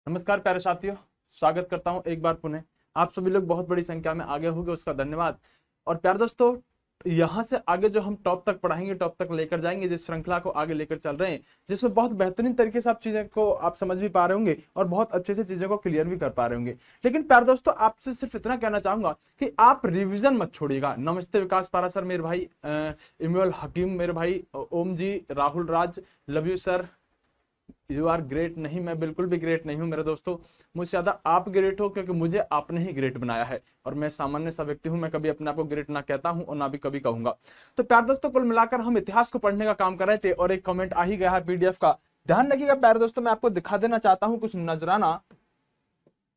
नमस्कार प्यारे साथियों, स्वागत करता हूं एक बार पुनः। आप सभी लोग बहुत बड़ी संख्या में आगे होंगे, उसका धन्यवाद। और प्यारे दोस्तों, यहाँ से आगे जो हम टॉप तक पढ़ाएंगे, टॉप तक लेकर जाएंगे, जिस श्रृंखला को आगे लेकर चल रहे हैं, जिसमें बहुत बेहतरीन तरीके से आप चीजें को आप समझ भी पा रहे होंगे और बहुत अच्छे से चीजों को क्लियर भी कर पा रहे होंगे। लेकिन प्यारे दोस्तों, आपसे सिर्फ इतना कहना चाहूंगा कि आप रिविजन मत छोड़िएगा। नमस्ते विकास पारा सर मेरे भाई, इमोल हकीम मेरे भाई, Om ji, Rahul Raj, love you sir, you are great. नहीं, मैं बिल्कुल भी ग्रेट नहीं हूं मेरे दोस्तों, मुझसे ज्यादा आप ग्रेट हो, क्योंकि मुझे आपने ही ग्रेट बनाया है और मैं सामान्य सा व्यक्ति हूं। मैं कभी अपने आप को ग्रेट ना कहता हूं और ना भी कभी कहूंगा। तो प्यारे दोस्तों, कुल मिलाकर हम इतिहास को पढ़ने का काम कर रहे थे और एक कमेंट आ ही गया है पीडीएफ का। ध्यान रखिएगा प्यारे दोस्तों, मैं आपको दिखा देना चाहता हूं कुछ नजराना।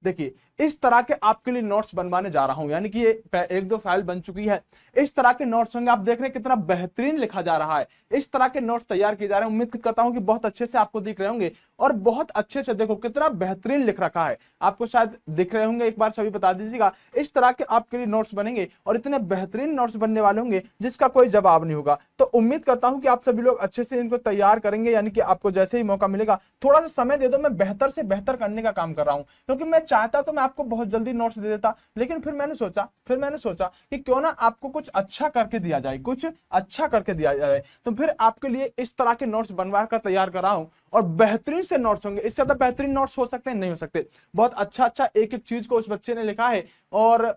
देखिए, इस तरह के आपके लिए नोट्स बनवाने जा रहा हूं, यानी कि ये एक दो फाइल बन चुकी है। इस तरह के नोट्स होंगे, आप देख रहे हैं कितना बेहतरीन लिखा जा रहा है। इस तरह के नोट्स तैयार किए जा रहे हैं। उम्मीद करता हूं कि बहुत अच्छे से आपको दिख रहे होंगे और बहुत अच्छे से देखो कितना बेहतरीन लिख रखा है। आपको शायद दिख रहे होंगे, एक बार सभी बता दीजिएगा। इस तरह के आपके लिए नोट्स बनेंगे और इतने बेहतरीन नोट्स बनने वाले होंगे जिसका कोई जवाब नहीं होगा। तो उम्मीद करता हूं कि आप सभी लोग अच्छे से इनको तैयार करेंगे, यानी कि आपको जैसे ही मौका मिलेगा, थोड़ा सा समय दे दो, मैं बेहतर से बेहतर करने का काम कर रहा हूं। क्योंकि मैं चाहता तो मैं आपको बहुत जल्दी नोट्स दे देता, लेकिन फिर मैंने सोचा कि क्यों ना आपको कुछ अच्छा करके दिया जाए, कुछ अच्छा करके दिया जाए। तो फिर आपके लिए इस तरह के नोट्स बनवा कर तैयार कर रहा हूं और बेहतरीन से नोट्स होंगे। इससे ज्यादा बेहतरीन नोट्स हो सकते हैं? नहीं हो सकते। बहुत अच्छा एक एक चीज को उस बच्चे ने लिखा है और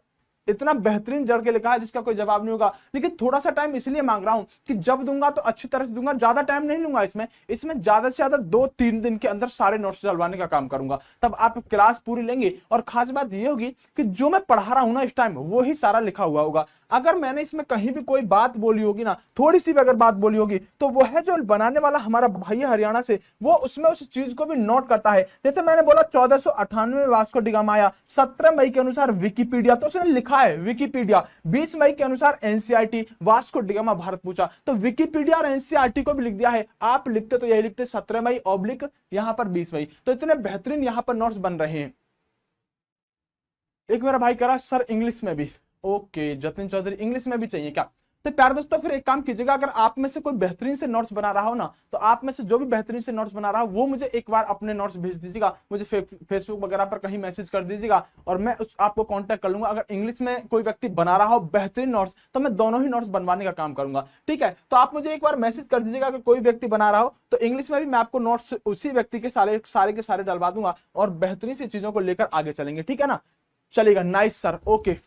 इतना बेहतरीन जड़ के लिखा है जिसका कोई जवाब नहीं होगा। लेकिन थोड़ा सा टाइम इसलिए मांग रहा हूं कि जब दूंगा तो अच्छी तरह से दूंगा, ज्यादा टाइम नहीं लूंगा। इसमें ज्यादा से ज्यादा 2-3 दिन के अंदर सारे नोट्स डलवाने का काम करूंगा। तब आप क्लास पूरी लेंगे और खास बात यह होगी कि जो मैं पढ़ा रहा हूं ना इस टाइम, वो ही सारा लिखा हुआ होगा। अगर मैंने इसमें कहीं भी कोई बात बोली होगी ना, थोड़ी सी भी अगर बात बोली होगी, तो वो है जो बनाने वाला हमारा भाई है हरियाणा से, वो उसमें उस चीज को भी नोट करता है। जैसे मैंने बोला 1498 में वास्को डी गामा आया, 17 मई के अनुसार विकिपीडिया, तो उसने लिखा है विकिपीडिया। 20 मई के अनुसार NCERT, Vasco D gamma Bharat पूछा, तो विकिपीडिया और एनसीईआरटी को भी लिख दिया है। आप लिखते तो यही लिखते 17 मई ऑब्लिक यहां पर 20 मई। तो इतने बेहतरीन यहां पर नोट्स बन रहे हैं। एक मेरा भाई कह रहा सर इंग्लिश में भी। ओके जतिन चौधरी, इंग्लिश में भी चाहिए क्या? तो प्यारे दोस्तों, फिर एक काम कीजिएगा, अगर आप में से कोई बेहतरीन से नोट्स बना रहा हो ना, तो आप में से जो भी बेहतरीन से नोट्स बना रहा हो, वो मुझे एक बार अपने नोट्स भेज दीजिएगा। मुझे फेसबुक वगैरह पर कहीं मैसेज कर दीजिएगा और मैं आपको कांटेक्ट कर लूंगा। अगर इंग्लिश में कोई व्यक्ति बना रहा हो बेहतरीन नोट्स, तो मैं दोनों ही नोट्स बनवाने का काम करूंगा। ठीक है, तो आप मुझे एक बार मैसेज कर दीजिएगा। अगर कोई व्यक्ति बना रहा हो तो इंग्लिश में भी मैं आपको नोट्स उसी व्यक्ति के सारे के सारे डलवा दूंगा और बेहतरीन सी चीजों को लेकर आगे चलेंगे। ठीक है ना? चलेगा, नाइस सर, ओके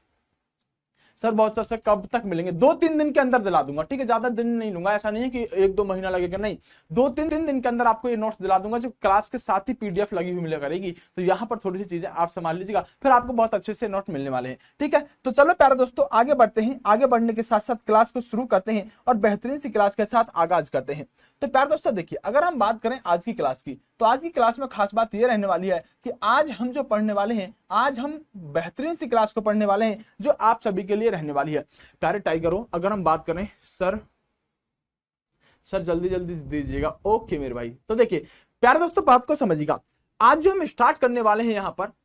सर। बहुत सर कब तक मिलेंगे? 2-3 दिन के अंदर दिला दूंगा। ठीक है, ज्यादा दिन नहीं लूंगा। ऐसा नहीं है कि 1-2 महीना लगेगा, नहीं, 2-3 दिन के अंदर आपको ये नोट्स दिला दूंगा, जो क्लास के साथ ही पीडीएफ लगी हुई मिला करेगी। तो यहाँ पर थोड़ी सी चीजें आप संभाल लीजिएगा, फिर आपको बहुत अच्छे से नोट मिलने वाले हैं। ठीक है, तो चलो प्यारे दोस्तों आगे बढ़ते हैं। आगे बढ़ने के साथ साथ क्लास को शुरू करते हैं और बेहतरीन सी क्लास के साथ आगाज करते हैं। तो प्यारे दोस्तों देखिए, अगर हम बात करें आज की क्लास की, तो आज की क्लास में खास बात यह रहने वाली है कि आज हम जो पढ़ने वाले हैं, आज हम बेहतरीन सी क्लास को पढ़ने वाले हैं जो आप सभी के लिए रहने वाली है। प्यारे टाइगरों, अगर हम बात करें सर जल्दी जल्दी दीजिएगा। ओके मेरे भाई, तो देखिए प्यारे दोस्तों, बात को समझिएगा। आज जो हम स्टार्ट करने वाले हैं,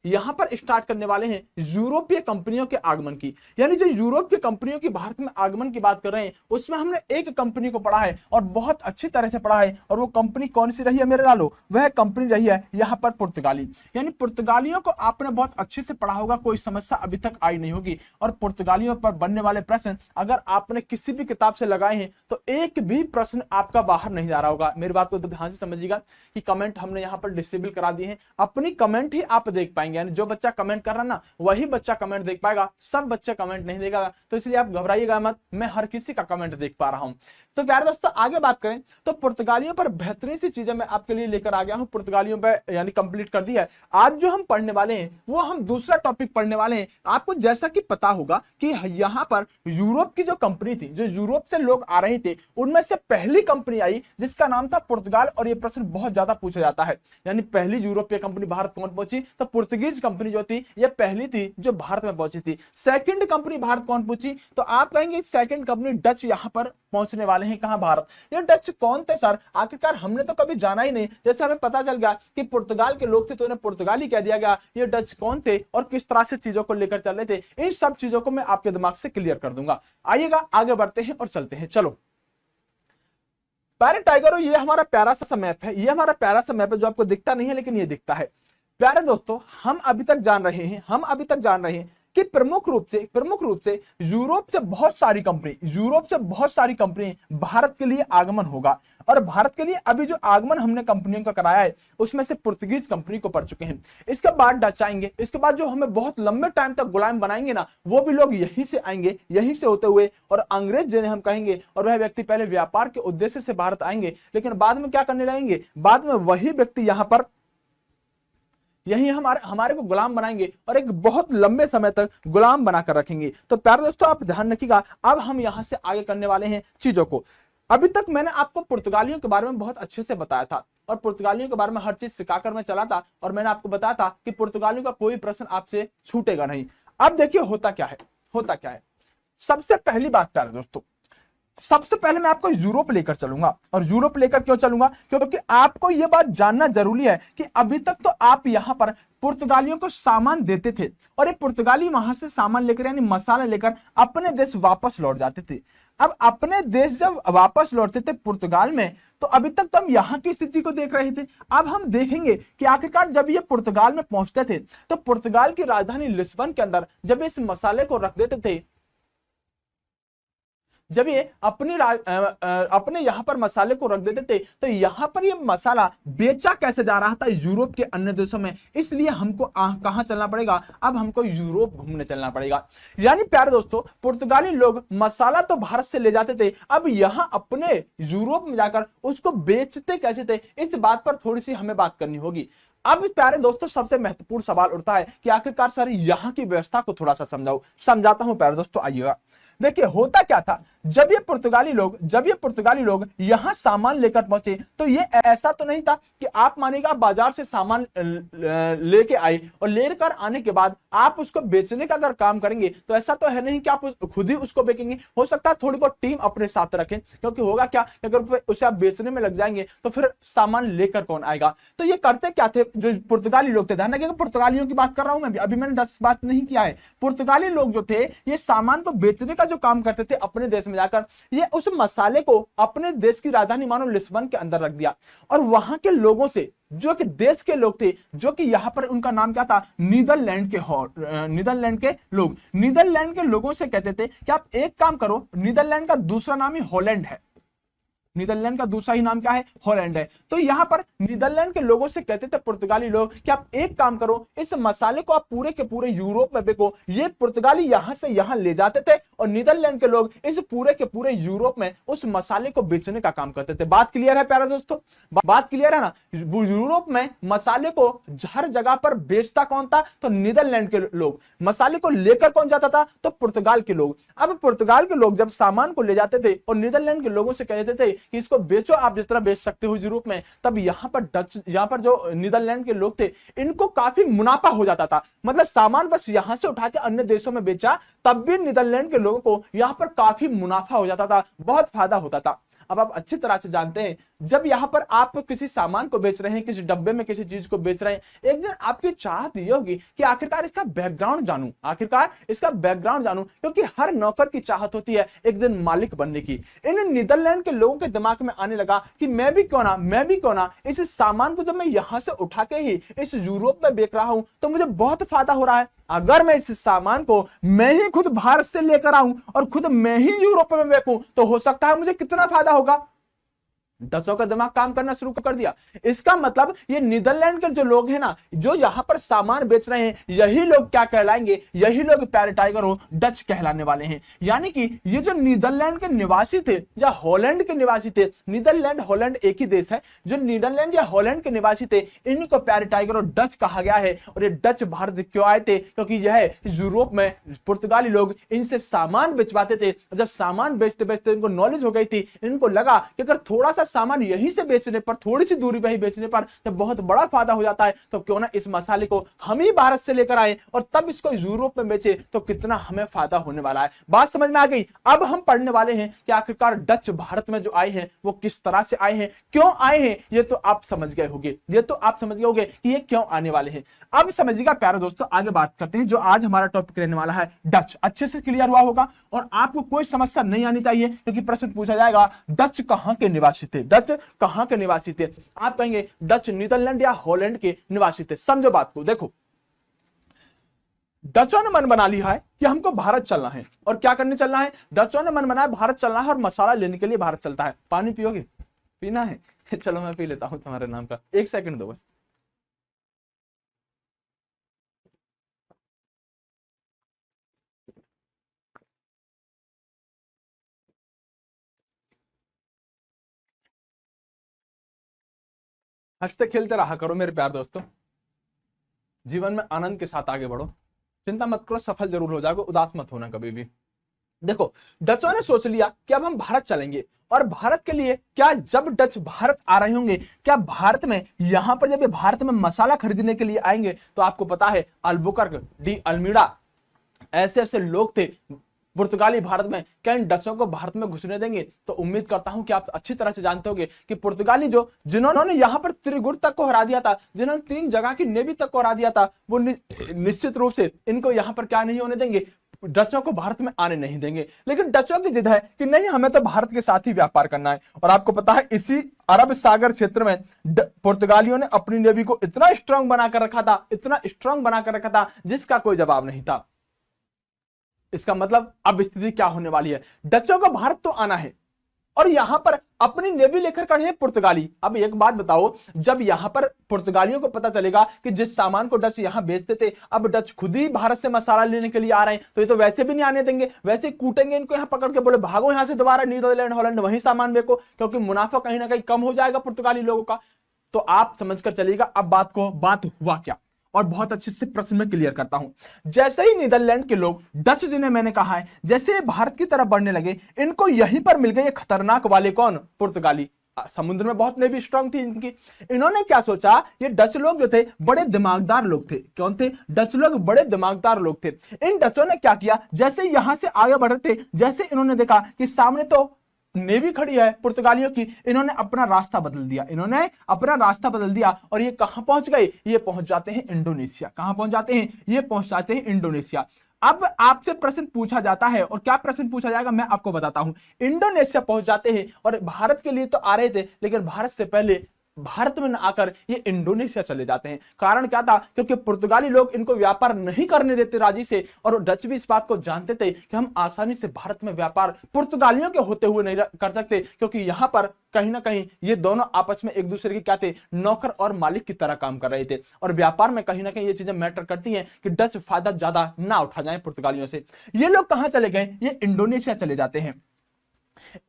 यहां पर स्टार्ट करने वाले हैं यूरोपीय कंपनियों के आगमन की। यानी जो यूरोप की कंपनियों की भारत में आगमन की बात कर रहे हैं, उसमें हमने एक कंपनी को पढ़ा है और बहुत अच्छी तरह से पढ़ा है। और वो कंपनी कौन सी रही है मेरे लालो? वह कंपनी रही है यहां पर पुर्तगाली। यानी पुर्तगालियों को आपने बहुत अच्छे से पढ़ा होगा, कोई समस्या अभी तक आई नहीं होगी। और पुर्तगालियों पर बनने वाले प्रश्न अगर आपने किसी भी किताब से लगाए हैं, तो एक भी प्रश्न आपका बाहर नहीं जा रहा होगा। मेरी बात को ध्यान से समझिएगा कि कमेंट हमने यहाँ पर डिसेबल करा दिए हैं। अपनी कमेंट ही आप देख पाएंगे, यानी जो बच्चा कमेंट कर रहा है ना, वही बच्चा कमेंट देख पाएगा। सब बच्चे कमेंट नहीं देगा, तो इसलिए आप घबराइएगा मत, मैं हर किसी का कमेंट देख पा रहा हूं। तो प्यारे दोस्तों आगे बात करें तो पुर्तगालियों पर बेहतरीन सी चीजें मैं आपके लिए लेकर आ गया हूं। पुर्तगालियों पर यानी कंप्लीट कर दी है। आज जो हम पढ़ने वाले हैं वो हम दूसरा टॉपिक पढ़ने वाले हैं। आपको जैसा कि पता होगा कि यहाँ पर यूरोप की जो कंपनी थी, जो यूरोप से लोग आ रहे थे, उनमें से पहली कंपनी आई जिसका नाम था पुर्तगाल। और ये प्रश्न बहुत ज्यादा पूछा जाता है, यानी पहली यूरोपीय कंपनी भारत कौन पहुंची? तो पुर्तगीज कंपनी जो थी ये पहली थी जो भारत में पहुंची थी। सेकंड कंपनी भारत कौन पहुंची? तो आप कहेंगे सेकंड कंपनी डच यहां पर पहुंचने वाले हैं। कहां? भारत। ये डच कौन थे सर? आखिरकार हमने तो कभी जाना ही नहीं। जैसे हमें पता चल गया कि पुर्तगाल के लोग थे तो उन्हें पुर्तगाली कह दिया गया। ये डच कौन थे और किस तरह से चीजों को लेकर चल रहे थे, इन सब चीजों को मैं आपके दिमाग से क्लियर कर दूंगा। आइएगा आगे बढ़ते हैं और चलते हैं। चलो प्यारे टाइगरों, ये हमारा प्यारा सा मैप है। ये हमारा प्यारा सा मैप है जो आपको दिखता नहीं है लेकिन ये दिखता है। प्यारे दोस्तों, हम अभी तक जान रहे हैं कि प्रमुख रूप से यूरोप से बहुत सारी कंपनी भारत के लिए आगमन होगा। और भारत के लिए अभी जो आगमन हमने कंपनियों का कराया है उसमें से पुर्तगीज कंपनी को पड़ चुके हैं। इसके बाद डच आएंगे, इसके बाद जो हमें बहुत लंबे टाइम तक गुलाम बनाएंगे ना, वो भी लोग यहीं से आएंगे, यहीं से होते हुए, और अंग्रेज जिन्हें हम कहेंगे, और वह व्यक्ति पहले व्यापार के उद्देश्य से भारत आएंगे, लेकिन बाद में क्या करने लगेंगे, बाद में वही व्यक्ति यहां पर यही हमारे को गुलाम बनाएंगे और एक बहुत लंबे समय तक गुलाम बनाकर रखेंगे। तो प्यारे दोस्तों, आप ध्यान रखिएगा। अब हम यहां से आगे करने वाले हैं चीजों को। अभी तक मैंने आपको पुर्तगालियों के बारे में बहुत अच्छे से बताया था और पुर्तगालियों के बारे में हर चीज सिखाकर मैं चला था, और मैंने आपको बताया था कि पुर्तगालियों का कोई प्रश्न आपसे छूटेगा नहीं। अब देखिए होता क्या है। सबसे पहली बात प्यारे दोस्तों, सबसे पहले मैं आपको यूरोप लेकर चलूंगा। और यूरोप लेकर क्यों चलूंगा, क्योंकि आपको यह बात जानना जरूरी है कि अभी तक तो आप यहां पर पुर्तगालियों को सामान देते थे, और ये पुर्तगाली वहां से सामान लेकर यानी मसाला लेकर अपने देश वापस लौट जाते थे। अब अपने देश जब वापस लौटते थे पुर्तगाल में, तो अभी तक तो हम यहां की स्थिति को देख रहे थे। अब हम देखेंगे कि आखिरकार जब ये पुर्तगाल में पहुंचते थे तो पुर्तगाल की राजधानी लिस्बन के अंदर जब इस मसाले को रख देते थे, जब ये अपने यहां पर मसाले को रख देते थे, तो यहां पर ये मसाला बेचा कैसे जा रहा था यूरोप के अन्य देशों में। इसलिए हमको कहां चलना पड़ेगा, अब हमको यूरोप घूमने चलना पड़ेगा। यानी प्यारे दोस्तों, पुर्तगाली लोग मसाला तो भारत से ले जाते थे, अब यहां अपने यूरोप में जाकर उसको बेचते कैसे थे, इस बात पर थोड़ी सी हमें बात करनी होगी। अब प्यारे दोस्तों, सबसे महत्वपूर्ण सवाल उठता है कि आखिरकार सर यहां की व्यवस्था को थोड़ा सा समझाता हूं प्यारे दोस्तों, आइएगा। देखिए होता क्या था, जब ये पुर्तगाली लोग यहां सामान लेकर पहुंचे, तो ये ऐसा तो नहीं था कि आप मानिएगा बाजार से सामान लेके आए और लेकर आने के बाद आप उसको बेचने का अगर काम करेंगे, तो ऐसा तो है नहीं कि आप खुद ही उसको बेचेंगे। हो सकता है थोड़ी बहुत टीम अपने साथ रखें, क्योंकि होगा क्या, अगर उसे आप बेचने में लग जाएंगे तो फिर सामान लेकर कौन आएगा। तो ये करते क्या थे जो पुर्तगाली लोग थे, ध्यान रखिएगा पुर्तगालियों की बात कर रहा हूं मैं, अभी मैंने 10 बात नहीं किया है। पुर्तगाली लोग जो थे, ये सामान को बेचने का जो काम करते थे अपने देश में जाकर, ये उस मसाले को अपने देश की राजधानी मानो लिस्बन के अंदर रख दिया, और वहां के लोगों से, जो कि देश के लोग थे, जो कि यहां पर उनका नाम क्या था, नीदरलैंड के लोगों से कहते थे कि आप एक काम करो, नीदरलैंड का दूसरा नाम ही हॉलैंड है, नीदरलैंड का दूसरा ही नाम क्या है, हॉलैंड है। तो यहां पर नीदरलैंड के लोगों से कहते थे पुर्तगाली लोग कि आप एक काम करो, इस मसाले को आप पूरे के पूरे यूरोप में बेचो। ये पुर्तगाली यहां से यहां ले जाते थे और नीदरलैंड के लोग इस पूरे के पूरे यूरोप में उस मसाले को बेचने का काम करते थे। बात क्लियर है प्यारे दोस्तों, बात क्लियर है ना। यूरोप में मसाले को हर जगह पर बेचता कौन था, तो नीदरलैंड के लोग। मसाले को लेकर कौन जाता था, तो पुर्तगाल के लोग। अब पुर्तगाल के लोग जब सामान को ले जाते थे और नीदरलैंड के लोगों से कहते थे कि इसको बेचो, आप जिस तरह बेच सकते हो यूरोप में, तब यहां पर जो नीदरलैंड के लोग थे, इनको काफी मुनाफा हो जाता था। मतलब सामान बस यहां से उठा के अन्य देशों में बेचा, तब भी नीदरलैंड के लोगों को यहां पर काफी मुनाफा हो जाता था, बहुत फायदा होता था। अब आप अच्छी तरह से जानते हैं, जब यहां पर आप किसी सामान को बेच रहे हैं, किसी डब्बे में किसी चीज को बेच रहे हैं, एक दिन आपकी चाहत ये होगी कि आखिरकार इसका बैकग्राउंड जानूं, क्योंकि हर नौकर की चाहत होती है एक दिन मालिक बनने की। इन नीदरलैंड के लोगों के दिमाग में आने लगा कि मैं भी क्यों ना इस सामान को जब मैं यहां से उठा के ही इस यूरोप में बेच रहा हूं, तो मुझे बहुत फायदा हो रहा है। अगर मैं इस सामान को मैं ही खुद भारत से लेकर आऊं और खुद मैं ही यूरोप में बेचूं, तो हो सकता है मुझे कितना फायदा होगा। दसों का दिमाग काम करना शुरू कर दिया। इसका मतलब ये नीदरलैंड के जो लोग हैं ना, जो यहां पर सामान बेच रहे हैं, यही लोग क्या कहलाएंगे, यही लोग प्यारे टाइगर हो डच कहलाने वाले हैं। यानी कि ये जो नीदरलैंड के निवासी थे या हॉलैंड के निवासी थे, नीदरलैंड हॉलैंड एक ही देश है, जो नीदरलैंड या हॉलैंड के निवासी थे, इनको प्यारे टाइगर और डच कहा गया है। और ये डच भारत क्यों आए थे, क्योंकि यह यूरोप में पुर्तगाली लोग इनसे सामान बेचवाते थे। जब सामान बेचते बेचते इनको नॉलेज हो गई थी, इनको लगा कि अगर थोड़ा सा सामान यहीं से बेचने पर, थोड़ी सी दूरी पे ही बेचने पर जब बहुत बड़ा फायदा हो जाता है, तो क्यों ना इस मसाले को हम ही भारत से लेकर आए और तब इसको यूरोप में बेचे, तो कितना हमें फायदा होने वाला है। बात समझ में आ गई। अब हम पढ़ने वाले हैं कि आखिरकार डच भारत में जो आए हैं वो किस तरह से आए हैं, क्यों आए हैं, ये तो आप समझ गए होंगे कि ये क्यों आने वाले हैं। अब समझिएगा प्यारे दोस्तों, आगे बात करते हैं जो आज हमारा टॉपिक रहने वाला है डच। अच्छे से क्लियर हुआ होगा और आपको कोई समस्या नहीं आनी चाहिए, क्योंकि प्रश्न पूछा जाएगा डच कहां के निवासी थे। डच कहां के निवासी थे? आप कहेंगे डच नीदरलैंड या हॉलैंड के निवासी थे। समझो बात को, देखो डचों ने मन बना लिया है कि हमको भारत चलना है। और क्या करने चलना है? डचों ने मन बनाया भारत चलना है और मसाला लेने के लिए भारत चलता है। पानी पियोगे? पीना है? चलो मैं पी लेता हूं तुम्हारे नाम का, एक सेकंड दो बस। हंसते खेलते रहा करो मेरे प्यार दोस्तों, जीवन में आनंद के साथ आगे बढ़ो, चिंता मत करो, सफल जरूर हो जाओगे, उदास मत होना कभी भी। देखो डचों ने सोच लिया कि अब हम भारत चलेंगे, और भारत के लिए क्या, जब डच भारत आ रहे होंगे, क्या भारत में, यहां पर जब ये भारत में मसाला खरीदने के लिए आएंगे, तो आपको पता है अल्बुकर्क, डी अल्मीडा, ऐसे ऐसे लोग थे पुर्तगाली भारत में, क्या इन डचों को भारत में घुसने देंगे? तो उम्मीद करता हूं कि आप अच्छी तरह से जानते होंगे कि पुर्तगाली जिन्होंने यहां पर त्रिगुट तक को हरा दिया था, जिन्होंने 3 जगह की नेवी तक को हरा दिया था, वो निश्चित रूप से इनको यहां पर क्या नहीं होने देंगे, डचों को भारत में आने नहीं देंगे। लेकिन डचों की जिद है कि नहीं, हमें तो भारत के साथ ही व्यापार करना है। और आपको पता है इसी अरब सागर क्षेत्र में पुर्तगालियों ने अपनी नेवी को इतना स्ट्रांग बनाकर रखा था, इतना स्ट्रांग बनाकर रखा था, जिसका कोई जवाब नहीं था। इसका मतलब अब स्थिति क्या होने वाली है? डचों को भारत तो आना है और यहां पर अपनी नेवी लेकर खड़े हैं पुर्तगाली। अब एक बात बताओ, जब यहां पर पुर्तगालियों को पता चलेगा कि जिस सामान को डच यहां बेचते थे, अब डच खुद ही भारत से मसाला लेने के लिए आ रहे हैं, तो ये तो वैसे भी नहीं आने देंगे, वैसे कूटेंगे इनको यहां पकड़ के, बोले भागो यहां से, दोबारा नीदरलैंड हॉलैंड वहीं सामान बेचो, क्योंकि मुनाफा कहीं ना कहीं कम हो जाएगा पुर्तगाली लोगों का। तो आप समझकर चलिएगा अब बात हुआ क्या, और बहुत अच्छे से प्रश्न में क्लियर करता हूं। जैसे ही नीदरलैंड के लोग, डच जिन्हें मैंने कहा है, जैसे भारत की तरफ बढ़ने लगे, इनको यहीं पर मिल गए खतरनाक वाले कौन? पुर्तगाली। समुद्र में बहुत नेवी स्ट्रांग थी इनकी। इन्होंने क्या सोचा, ये डच लोग जो थे बड़े दिमागदार लोग थे। कौन थे? डच लोग बड़े दिमागदार लोग थे। इन डचों ने क्या किया, जैसे यहां से आगे बढ़ रहे थे, जैसे इन्होंने देखा कि सामने तो नेवी खड़ी है पुर्तगालियों की, इन्होंने अपना रास्ता बदल दिया और ये कहां पहुंच गए? ये पहुंच जाते हैं इंडोनेशिया। कहां पहुंच जाते हैं? ये पहुंच जाते हैं इंडोनेशिया। अब आपसे प्रश्न पूछा जाता है, और क्या प्रश्न पूछा जाएगा मैं आपको बताता हूं। इंडोनेशिया पहुंच जाते हैं और भारत के लिए तो आ रहे थे, लेकिन भारत से पहले भारत में न आकर ये इंडोनेशिया चले जाते हैं। कारण क्या था? क्योंकि पुर्तगाली लोग इनको व्यापार नहीं करने देते राजी से, और डच भी इस बात को जानते थे कि हम आसानी से भारत में व्यापार पुर्तगालियों के होते हुए नहीं कर सकते, क्योंकि यहां पर कहीं ना कहीं ये दोनों आपस में एक दूसरे के क्या थे? नौकर और मालिक की तरह काम कर रहे थे। और व्यापार में कहीं ना कहीं ये चीजें मैटर करती हैं कि डच फायदा ज्यादा ना उठा जाए पुर्तगालियों से। ये लोग कहां चले गए? ये इंडोनेशिया चले जाते हैं।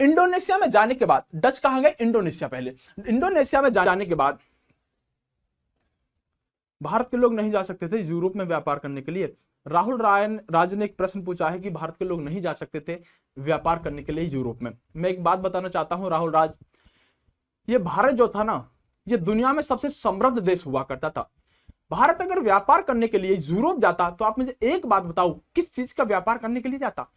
इंडोनेशिया में जाने के बाद डच कहां गए? इंडोनेशिया। पहले इंडोनेशिया में जाने के बाद भारत के लोग नहीं जा सकते थे यूरोप में व्यापार करने के लिए। राहुल राज ने एक प्रश्न पूछा है कि भारत के लोग नहीं जा सकते थे व्यापार करने के लिए यूरोप में। मैं एक बात बताना चाहता हूं राहुल राज, ये भारत जो था ना, ये दुनिया में सबसे समृद्ध देश हुआ करता था। भारत अगर व्यापार करने के लिए यूरोप जाता, तो आप मुझे एक बात बताओ, किस चीज का व्यापार करने के लिए जाता?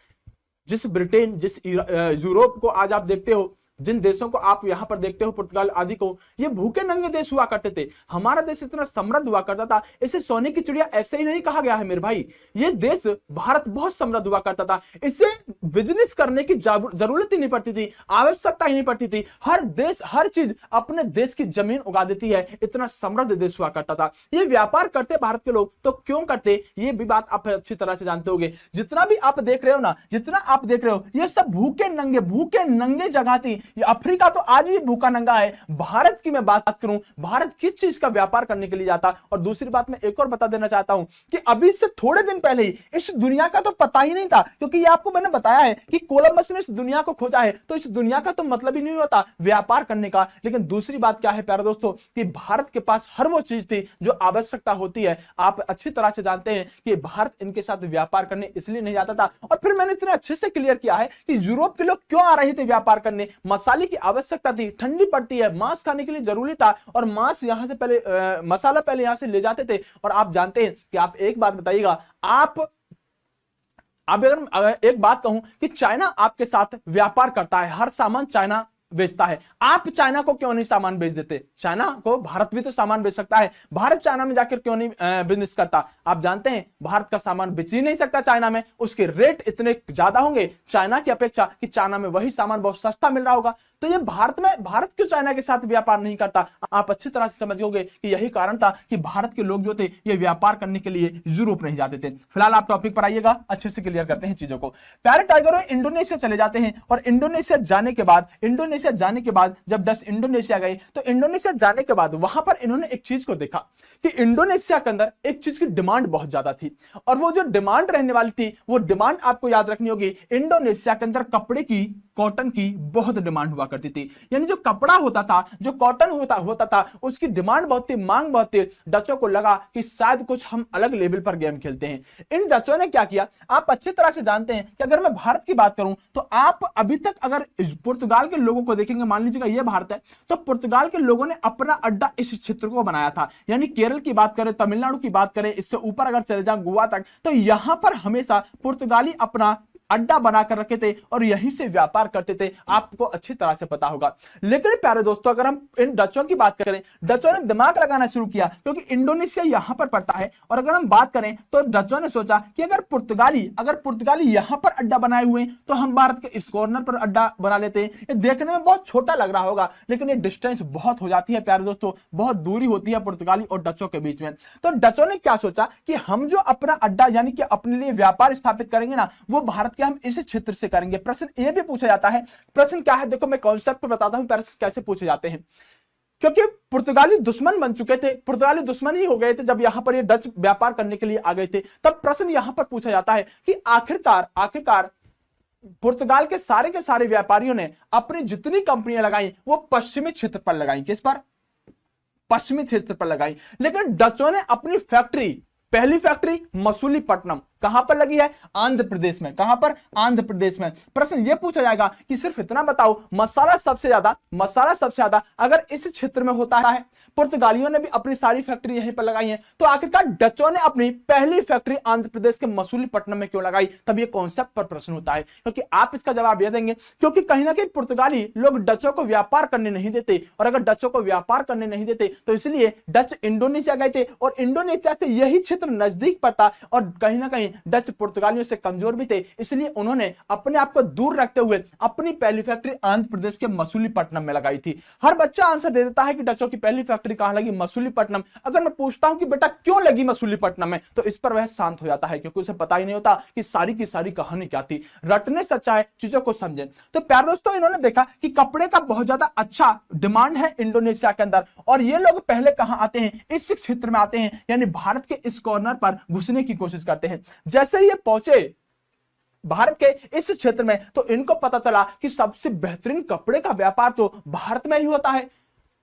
जिस ब्रिटेन, जिस यूरोप को आज आप देखते हो, जिन देशों को आप यहां पर देखते हो, पुर्तगाल आदि को, ये भूखे नंगे देश हुआ करते थे। हमारा देश इतना समृद्ध हुआ करता था, इसे सोने की चिड़िया ऐसे ही नहीं कहा गया है मेरे भाई। ये देश भारत बहुत समृद्ध हुआ करता था, इसे बिजनेस करने की जरूरत ही नहीं पड़ती थी, आवश्यकता ही नहीं पड़ती थी। हर देश हर चीज अपने देश की जमीन उगा देती है, इतना समृद्ध देश हुआ करता था। ये व्यापार करते भारत के लोग, तो क्यों करते? ये भी बात आप अच्छी तरह से जानते होंगे। जितना भी आप देख रहे हो ना, जितना आप देख रहे हो, ये सब भूखे नंगे जगह थी। ये अफ्रीका तो आज भी भूखा नंगा है। भारत की मैं बात करूं, भारत किस चीज का व्यापार करने के लिए जाता? और दूसरी बात मैं एक और बता देना चाहता हूं कि अभी से थोड़े दिन पहले ही इस दुनिया का तो पता ही नहीं था, क्योंकि ये आपको मैंने बताया है कि कोलंबस ने इस दुनिया को खोजा है, तो इस दुनिया का तो मतलब ही नहीं होता व्यापार करने का। लेकिन दूसरी बात क्या है प्यारे दोस्तों, कि भारत के पास हर वो चीज थी जो आवश्यकता होती है। आप अच्छी तरह से जानते हैं कि भारत इनके साथ व्यापार करने इसलिए नहीं जाता था। और फिर मैंने इतने अच्छे से क्लियर किया है कि यूरोप के लोग क्यों आ रहे थे व्यापार करने। मसाले की आवश्यकता थी, ठंडी पड़ती है, मांस खाने के लिए जरूरी था, और मांस यहां से पहले मसाला पहले यहां से ले जाते थे। और आप जानते हैं कि आप एक बात बताइएगा, आप अगर एक बात कहूं कि चाइना आपके साथ व्यापार करता है, हर सामान चाइना बेचता है, आप चाइना को क्यों नहीं सामान बेच देते? चाइना को भारत भी तो सामान बेच सकता है, भारत चाइना में जाकर क्यों नहीं बिजनेस करता? आप जानते हैं भारत का सामान बेच ही नहीं सकता चाइना में, उसके रेट इतने ज्यादा होंगे चाइना की अपेक्षा कि चाइना में वही सामान बहुत सस्ता मिल रहा होगा। तो ये भारत क्यों चाइना के साथ व्यापार नहीं करता, आप अच्छी तरह से समझोगे कि यही कारण था कि भारत के लोग जो थे ये व्यापार करने के लिए यूरोप नहीं जाते थे। फिलहाल आप टॉपिक पर आइएगा, अच्छे से क्लियर करते हैं चीजों को। प्यारे टाइगरों, इंडोनेशिया चले जाते हैं और इंडोनेशिया जाने के बाद जब डच इंडोनेशिया गए तो इंडोनेशिया जाने के बाद वहां पर इन्होंने एक चीज को देखा कि इंडोनेशिया के अंदर एक चीज की डिमांड बहुत ज्यादा थी, और वो जो डिमांड रहने वाली थी वो डिमांड आपको याद रखनी होगी। इंडोनेशिया के अंदर कपड़े की, कॉटन की बहुत डिमांड हुआ करती थी, यानी जो कपड़ा होता था, जो कॉटन होता था, उसकी डिमांड बहुत थी, मांग बहुत थी। डचों को लगा कि शायद कुछ हम अलग लेवल पर गेम खेलते हैं। इन डचों ने क्या किया, आप अच्छी तरह से जानते हैं कि अगर मैं भारत की बात करूं तो आप अभी तक अगर पुर्तगाल के लोगों को देखेंगे, मान लीजिएगा ये भारत है, तो पुर्तगाल के लोगों ने अपना अड्डा इस क्षेत्र को बनाया था। यानी केरल की बात करें, तमिलनाडु की बात करें, इससे ऊपर अगर चले जाए गोवा तक, तो यहां पर हमेशा पुर्तगाली अपना अड्डा बनाकर रखे थे और यहीं से व्यापार करते थे, आपको अच्छी तरह से पता होगा। लेकिन प्यारे दोस्तों, अगर हम इन डचों की बात करें, डचों ने दिमाग लगाना शुरू किया, क्योंकि इंडोनेशिया यहां पर पड़ता है। और अगर हम बात करें तो डचों ने सोचा कि अगर पुर्तगाली यहां पर अड्डा बनाए हुए हैं तो हम भारत के इस कॉर्नर पर अड्डा बना लेते हैं। ये देखने में बहुत छोटा लग रहा होगा, लेकिन ये डिस्टेंस बहुत हो जाती है प्यारे दोस्तों, बहुत दूरी होती है पुर्तगाली और डचों के बीच में। तो डचों ने क्या सोचा कि हम जो अपना अड्डा यानी कि अपने लिए व्यापार स्थापित करेंगे ना, वो भारत कि हम इस क्षेत्र से करेंगे। प्रश्न ये भी पूछा जाता है, प्रश्न क्या है, देखो मैं कॉन्सेप्ट पे बताता हूं प्रश्न कैसे पूछे जाते हैं। क्योंकि पुर्तगाली दुश्मन बन चुके थे, पुर्तगाली दुश्मन ही हो गए थे जब यहां पर ये डच व्यापार करने के लिए आ गए थे, तब प्रश्न यहां पर पूछा जाता है कि आखिरकार पुर्तगाल के सारे व्यापारियों ने अपनी जितनी कंपनियां लगाई वो पश्चिमी क्षेत्र पर लगाई। किस पर? पश्चिमी क्षेत्र पर लगाई। लेकिन डचों ने अपनी पहली फैक्ट्री मसूलीपट्टनम कहां पर लगी है? आंध्र प्रदेश में। कहां पर? आंध्र प्रदेश में। प्रश्न यह पूछा जाएगा कि सिर्फ इतना बताओ, मसाला सबसे ज्यादा अगर इस क्षेत्र में होता है, पुर्तगालियों ने भी अपनी सारी फैक्ट्री यहीं पर लगाई है, तो आखिरकार डचों ने अपनी पहली फैक्ट्री आंध्र प्रदेश के मसूलीपट्टनम में क्यों लगाई? तब ये कॉन्सेप्ट पर प्रश्न होता है, क्योंकि आप इसका जवाब यह देंगे क्योंकि कहीं ना कहीं पुर्तगाली लोग डचों को व्यापार करने नहीं देते, और अगर डचों को व्यापार करने नहीं देते तो इसलिए डच इंडोनेशिया गए थे, और इंडोनेशिया से यही क्षेत्र नजदीक पड़ता, और कहीं ना कहीं डच पुर्तगालियों से कमजोर भी थे, इसलिए उन्होंने अपने आप को दूर रखते हुए अपनी पहली फैक्ट्री आंध्र प्रदेश के मसूलीपट्टनम में लगाई थी। हर बच्चा आंसर दे देता है कि डचों की पहली फैक्ट्री कहां लगी? मसूलीपट्टनम। अगर मैं पूछता हूं कि बेटा क्यों लगी मसूलीपट्टनम में, तो इस पर वह शांत हो जाता है, क्योंकि उसे पता ही नहीं होता कि सारी की सारी कहानी क्या थी। रटने सच्चाई, चीजों को समझें। तो प्यारे दोस्तों, इन्होंने देखा कि कपड़े का बहुत ज्यादा अच्छा डिमांड है इंडोनेशिया के अंदर, और ये लोग पहले कहां आते हैं? इस क्षेत्र में आते हैं, यानी भारत के इस कॉर्नर पर घुसने की कोशिश करते हैं। जैसे ये पहुंचे भारत के इस क्षेत्र में, तो इनको पता चला कि सबसे बेहतरीन कपड़े का व्यापार तो भारत में ही होता है,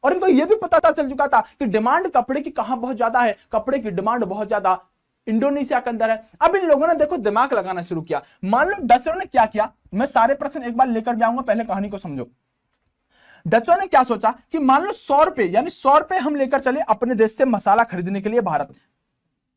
और इनको यह भी पता चल चुका था कि डिमांड कपड़े की कहां बहुत ज्यादा है? कपड़े की डिमांड बहुत ज्यादा इंडोनेशिया के अंदर है। अब इन लोगों ने देखो दिमाग लगाना शुरू किया। मान लो डचों ने क्या किया, मैं सारे प्रश्न एक बार लेकर भी आऊंगा, पहले कहानी को समझो। डचों ने क्या सोचा कि मान लो 100 रुपए, यानी 100 रुपए हम लेकर चले अपने देश से मसाला खरीदने के लिए भारत।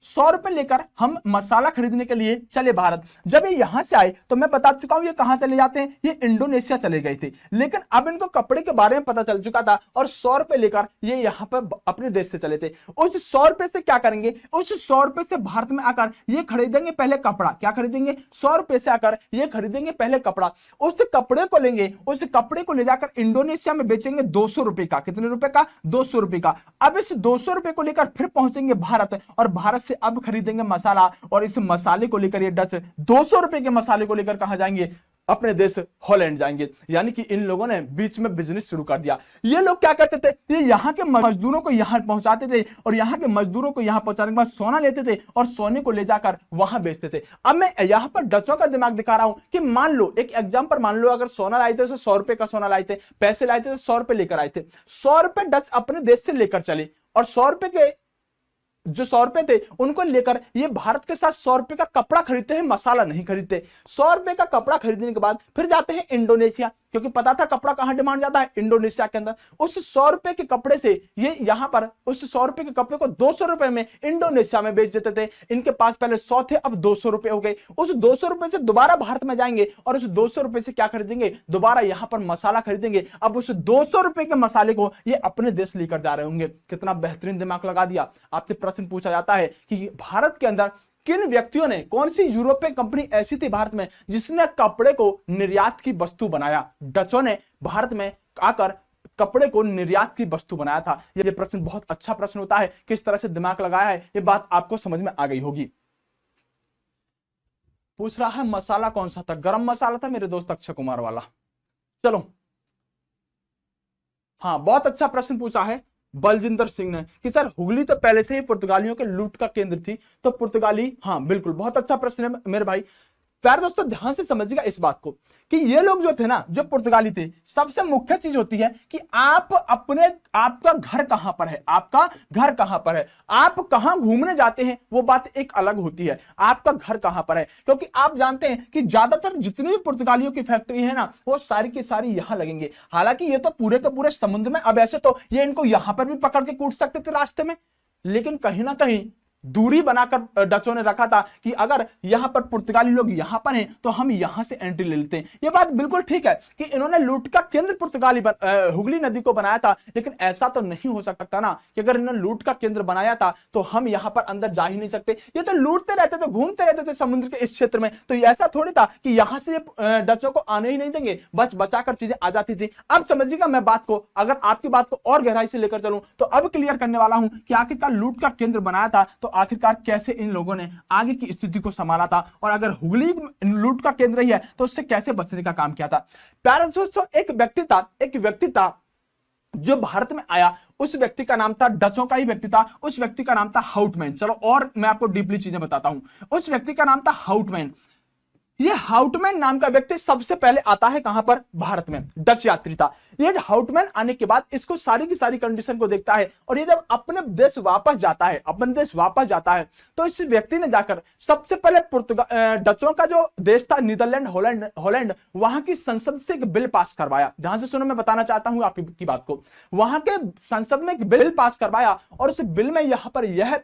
100 रुपए लेकर हम मसाला खरीदने के लिए चले भारत। जब ये यहां से आए तो मैं बता चुका हूं ये कहां चले जाते हैं, ये इंडोनेशिया चले गए थे। लेकिन अब इनको कपड़े के बारे में पता चल चुका था, और 100 रुपए लेकर ये यहां पर अपने देश से चले थे। उस 100 रुपए से क्या करेंगे? उस 100 रुपए से भारत में आकर ये खरीदेंगे पहले कपड़ा। क्या खरीदेंगे? 100 रुपए से आकर ये खरीदेंगे पहले कपड़ा। उस कपड़े को लेंगे, उस कपड़े को ले जाकर इंडोनेशिया में बेचेंगे 200 रुपए का। कितने रुपए का? 200 रुपए का। अब इस 200 रुपए को लेकर फिर पहुंचेंगे भारत, और भारत से अब खरीदेंगे मसाला, और इस मसाले को लेकर ये डच 200 रुपए के मसाले को लेकर कहां जाएंगे? अपने देश हॉलैंड जाएंगे। यानी कि इन लोगों ने बीच में बिजनेस शुरू कर दिया। ये लोग क्या करते थे? ये यहाँ के मजदूरों को यहाँ पहुंचाते थे, और यहाँ के मजदूरों को यहाँ पहुंचाने के बाद सोना लेते थे, और सोने को ले जाकर वहां बेचते थे। अब मैं यहाँ पर डचों का दिमाग दिखा रहा हूं कि मान लो, एक एग्जाम्पल मान लो, अगर सोना लाए थे तो 100 रुपए का सोना लाए थे, पैसे लाए थे तो 100 रुपए लेकर आए थे। 100 रुपए डच अपने देश से लेकर चले, और 100 रुपए के जो 100 रुपए थे उनको लेकर ये भारत के साथ 100 रुपए का कपड़ा खरीदते हैं, मसाला नहीं खरीदते। 100 रुपए का कपड़ा खरीदने के बाद फिर जाते हैं इंडोनेशिया, क्योंकि पता था कपड़ा कहां डिमांड ज्यादा है? इंडोनेशिया के अंदर। उस 100 रुपए के कपड़े से ये यहां पर उस 100 रुपए के कपड़े को 200 रुपए में इंडोनेशिया में बेच देते थे। इनके पास पहले 100 थे, अब 200 रुपए हो गए। उस 200 रुपए से दोबारा भारत में जाएंगे, और उस 200 रुपए से क्या खरीदेंगे? दोबारा यहां पर मसाला खरीदेंगे। अब उस 200 रुपए के मसाले को ये अपने देश लेकर जा रहे होंगे। कितना बेहतरीन दिमाग लगा दिया। आपसे प्रश्न पूछा जाता है कि भारत के अंदर किन व्यक्तियों ने, कौन सी यूरोपीय कंपनी ऐसी थी भारत में जिसने कपड़े को निर्यात की वस्तु बनाया? डचों ने भारत में आकर कपड़े को निर्यात की वस्तु बनाया था। ये प्रश्न बहुत अच्छा प्रश्न होता है, किस तरह से दिमाग लगाया है ये बात आपको समझ में आ गई होगी। पूछ रहा है मसाला कौन सा था, गरम मसाला था मेरे दोस्त अक्षय कुमार वाला। चलो, हाँ बहुत अच्छा प्रश्न पूछा है बलजिंदर सिंह ने कि सर हुगली तो पहले से ही पुर्तगालियों के लूट का केंद्र थी, तो पुर्तगाली, हाँ बिल्कुल बहुत अच्छा प्रश्न है मेरे भाई। प्यारे दोस्तों ध्यान से समझिएगा इस बात को कि ये लोग जो थे ना, जो पुर्तगाली थे, सबसे मुख्य चीज होती है कि आपका घर कहां पर है, आपका घर कहां पर है, आप कहां घूमने जाते हैं वो बात एक अलग होती है, आपका घर कहां पर है। क्योंकि आप जानते हैं कि ज्यादातर जितनी भी पुर्तगालियों की फैक्ट्री है ना, वो सारी की सारी यहां लगेंगे। हालांकि ये तो पूरे के पूरे समुद्र में, अब ऐसे तो ये इनको यहां पर भी पकड़ के कूट सकते थे रास्ते में, लेकिन कहीं ना कहीं दूरी बनाकर डचों ने रखा था कि अगर यहां पर पुर्तगाली लोग यहां पर हैं तो हम यहां से एंट्री ले लेते हैं। यह बात बिल्कुल ठीक है कि इन्होंने लूट का केंद्र पुर्तगाली हुगली नदी को बनाया था, लेकिन ऐसा तो नहीं हो सकता ना कि अगर इन्होंने लूट का केंद्र बनाया था तो हम यहां पर अंदर जा ही नहीं सकते। ये तो लूटते रहते थे, घूमते रहते थे समुद्र के इस क्षेत्र में, तो ऐसा थोड़ी था कि यहां से डचों को आने ही नहीं देंगे, बच बचाकर चीजें आ जाती थी। अब समझिएगा मैं बात को, अगर आपकी बात को और गहराई से लेकर चलूं तो अब क्लियर करने वाला हूं कि आखिरकार लूट का केंद्र बनाया था तो आखिरकार कैसे इन लोगों ने आगे की स्थिति को संभाला था, और अगर हुगली लूट का केंद्र ही है तो उससे कैसे बचने का काम किया था। प्यारे दोस्तों एक व्यक्ति था जो भारत में आया, उस व्यक्ति का नाम था, डचों का ही व्यक्ति था, उस व्यक्ति का नाम था हाउटमैन। चलो और मैं आपको डीपली चीजें बताता हूं। उस व्यक्ति का नाम था हाउटमैन। ये हाउटमैन नाम का व्यक्ति सबसे पहले आता है कहां पर, भारत में, डच यात्री था। ये हाउटमैन आने के बाद इसको सारी की सारी कंडीशन को देखता है, और ये जब अपने देश वापस जाता है तो इस व्यक्ति ने जाकर सबसे पहले डचों का जो देश था नीदरलैंड, हॉलैंड, वहां की संसद से एक बिल पास करवाया। ध्यान से सुनो, मैं बताना चाहता हूं आपकी बात को। वहां के संसद में एक बिल पास करवाया, और उस बिल में यहां पर यह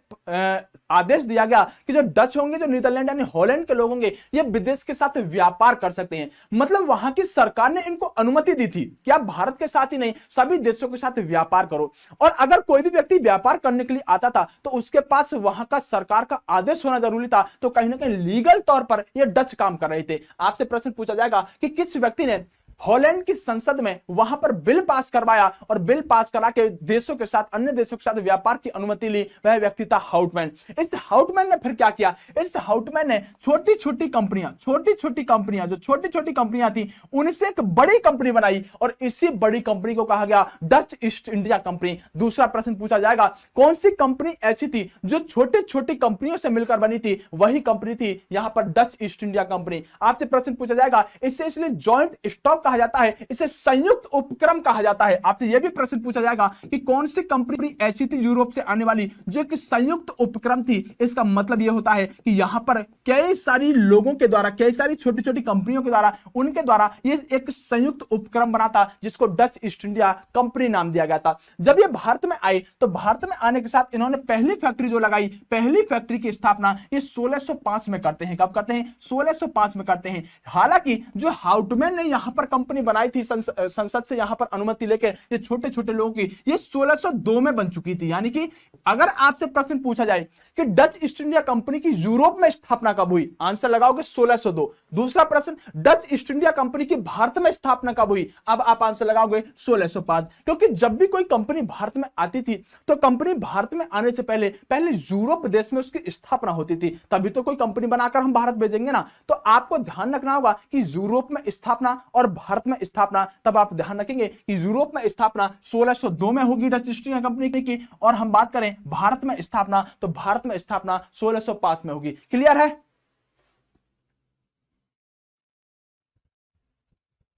आदेश दिया गया कि जो डच होंगे, जो नीदरलैंड यानी हॉलैंड के लोग होंगे, ये विदेश के साथ व्यापार कर सकते हैं। मतलब वहां की सरकार ने इनको अनुमति दी थी कि आप भारत के साथ ही नहीं सभी देशों के साथ व्यापार करो। और अगर कोई भी व्यक्ति व्यापार करने के लिए आता था तो उसके पास वहां का सरकार का आदेश होना जरूरी था। तो कहीं ना कहीं लीगल तौर पर ये डच काम कर रहे थे। आपसे प्रश्न पूछा जाएगा कि किस व्यक्ति ने हॉलैंड की संसद में वहां पर बिल पास करवाया और बिल पास करा के देशों के साथ, अन्य देशों के साथ व्यापार की अनुमति ली, वह व्यक्ति था हाउटमैन। इस हाउटमैन ने फिर क्या किया, इस हाउटमैन ने छोटी छोटी कंपनियां जो छोटी छोटी कंपनियां थी उनसे एक बड़ी कंपनी बनाई, और इसी बड़ी कंपनी को कहा गया डच ईस्ट इंडिया कंपनी। दूसरा प्रश्न पूछा जाएगा कौन सी कंपनी ऐसी थी जो छोटी छोटी कंपनियों से मिलकर बनी थी, वही कंपनी थी यहां पर डच ईस्ट इंडिया कंपनी। आपसे प्रश्न पूछा जाएगा इससे इसलिए जॉइंट स्टॉक कहा जाता है, इसे संयुक्त उपक्रम कहा जाता है। आपसे यह भी प्रश्न पूछा जाएगा कि कौन सी कंपनी ऐसी थी यूरोप से आने वाली जो कि संयुक्त उपक्रम थी। इसका मतलब यह होता है कि यहां पर कई सारी लोगों के द्वारा, कई सारी छोटी छोटी कंपनियों के द्वारा, उनके द्वारा ये एक संयुक्त उपक्रम बना था जिसको डच ईस्ट इंडिया कंपनी नाम दिया गया था। जब ये भारत में आए तो भारत में आने के साथ इन्होंने पहली फैक्ट्री जो लगाई, पहली फैक्ट्री की स्थापना ये 1605 में करते हैं। कब करते हैं, 1605 में करते हैं। हालांकि जो हाउटमैन ने यहां पर कंपनी बनाई थी संसद से यहां पर अनुमति लेके, ये छोटे छोटे लोगों की, ये 1602 में बन चुकी थी। यानी कि अगर आपसे प्रश्न पूछा जाए कि डच ईस्ट इंडिया कंपनी की यूरोप में स्थापना कब हुई, आंसर लगाओगे 1602। दूसरा प्रश्न, डच ईस्ट इंडिया कंपनी की भारत में स्थापना कब हुई, अब आप आंसर लगाओगे 1605। क्योंकि जब भी कोई कंपनी भारत में आती थी तो कंपनी भारत में आने से पहले यूरोप देश में उसकी स्थापना होती थी, तभी तो कोई कंपनी बनाकर हम भारत भेजेंगे ना। तो आपको ध्यान रखना होगा कि यूरोप में स्थापना और भारत में स्थापना, तब आप ध्यान रखेंगे कि यूरोप में स्थापना 1602 में होगी डच ईस्ट इंडिया कंपनी की, और हम बात करें भारत में स्थापना तो भारत में स्थापना 1605 में होगी। क्लियर है?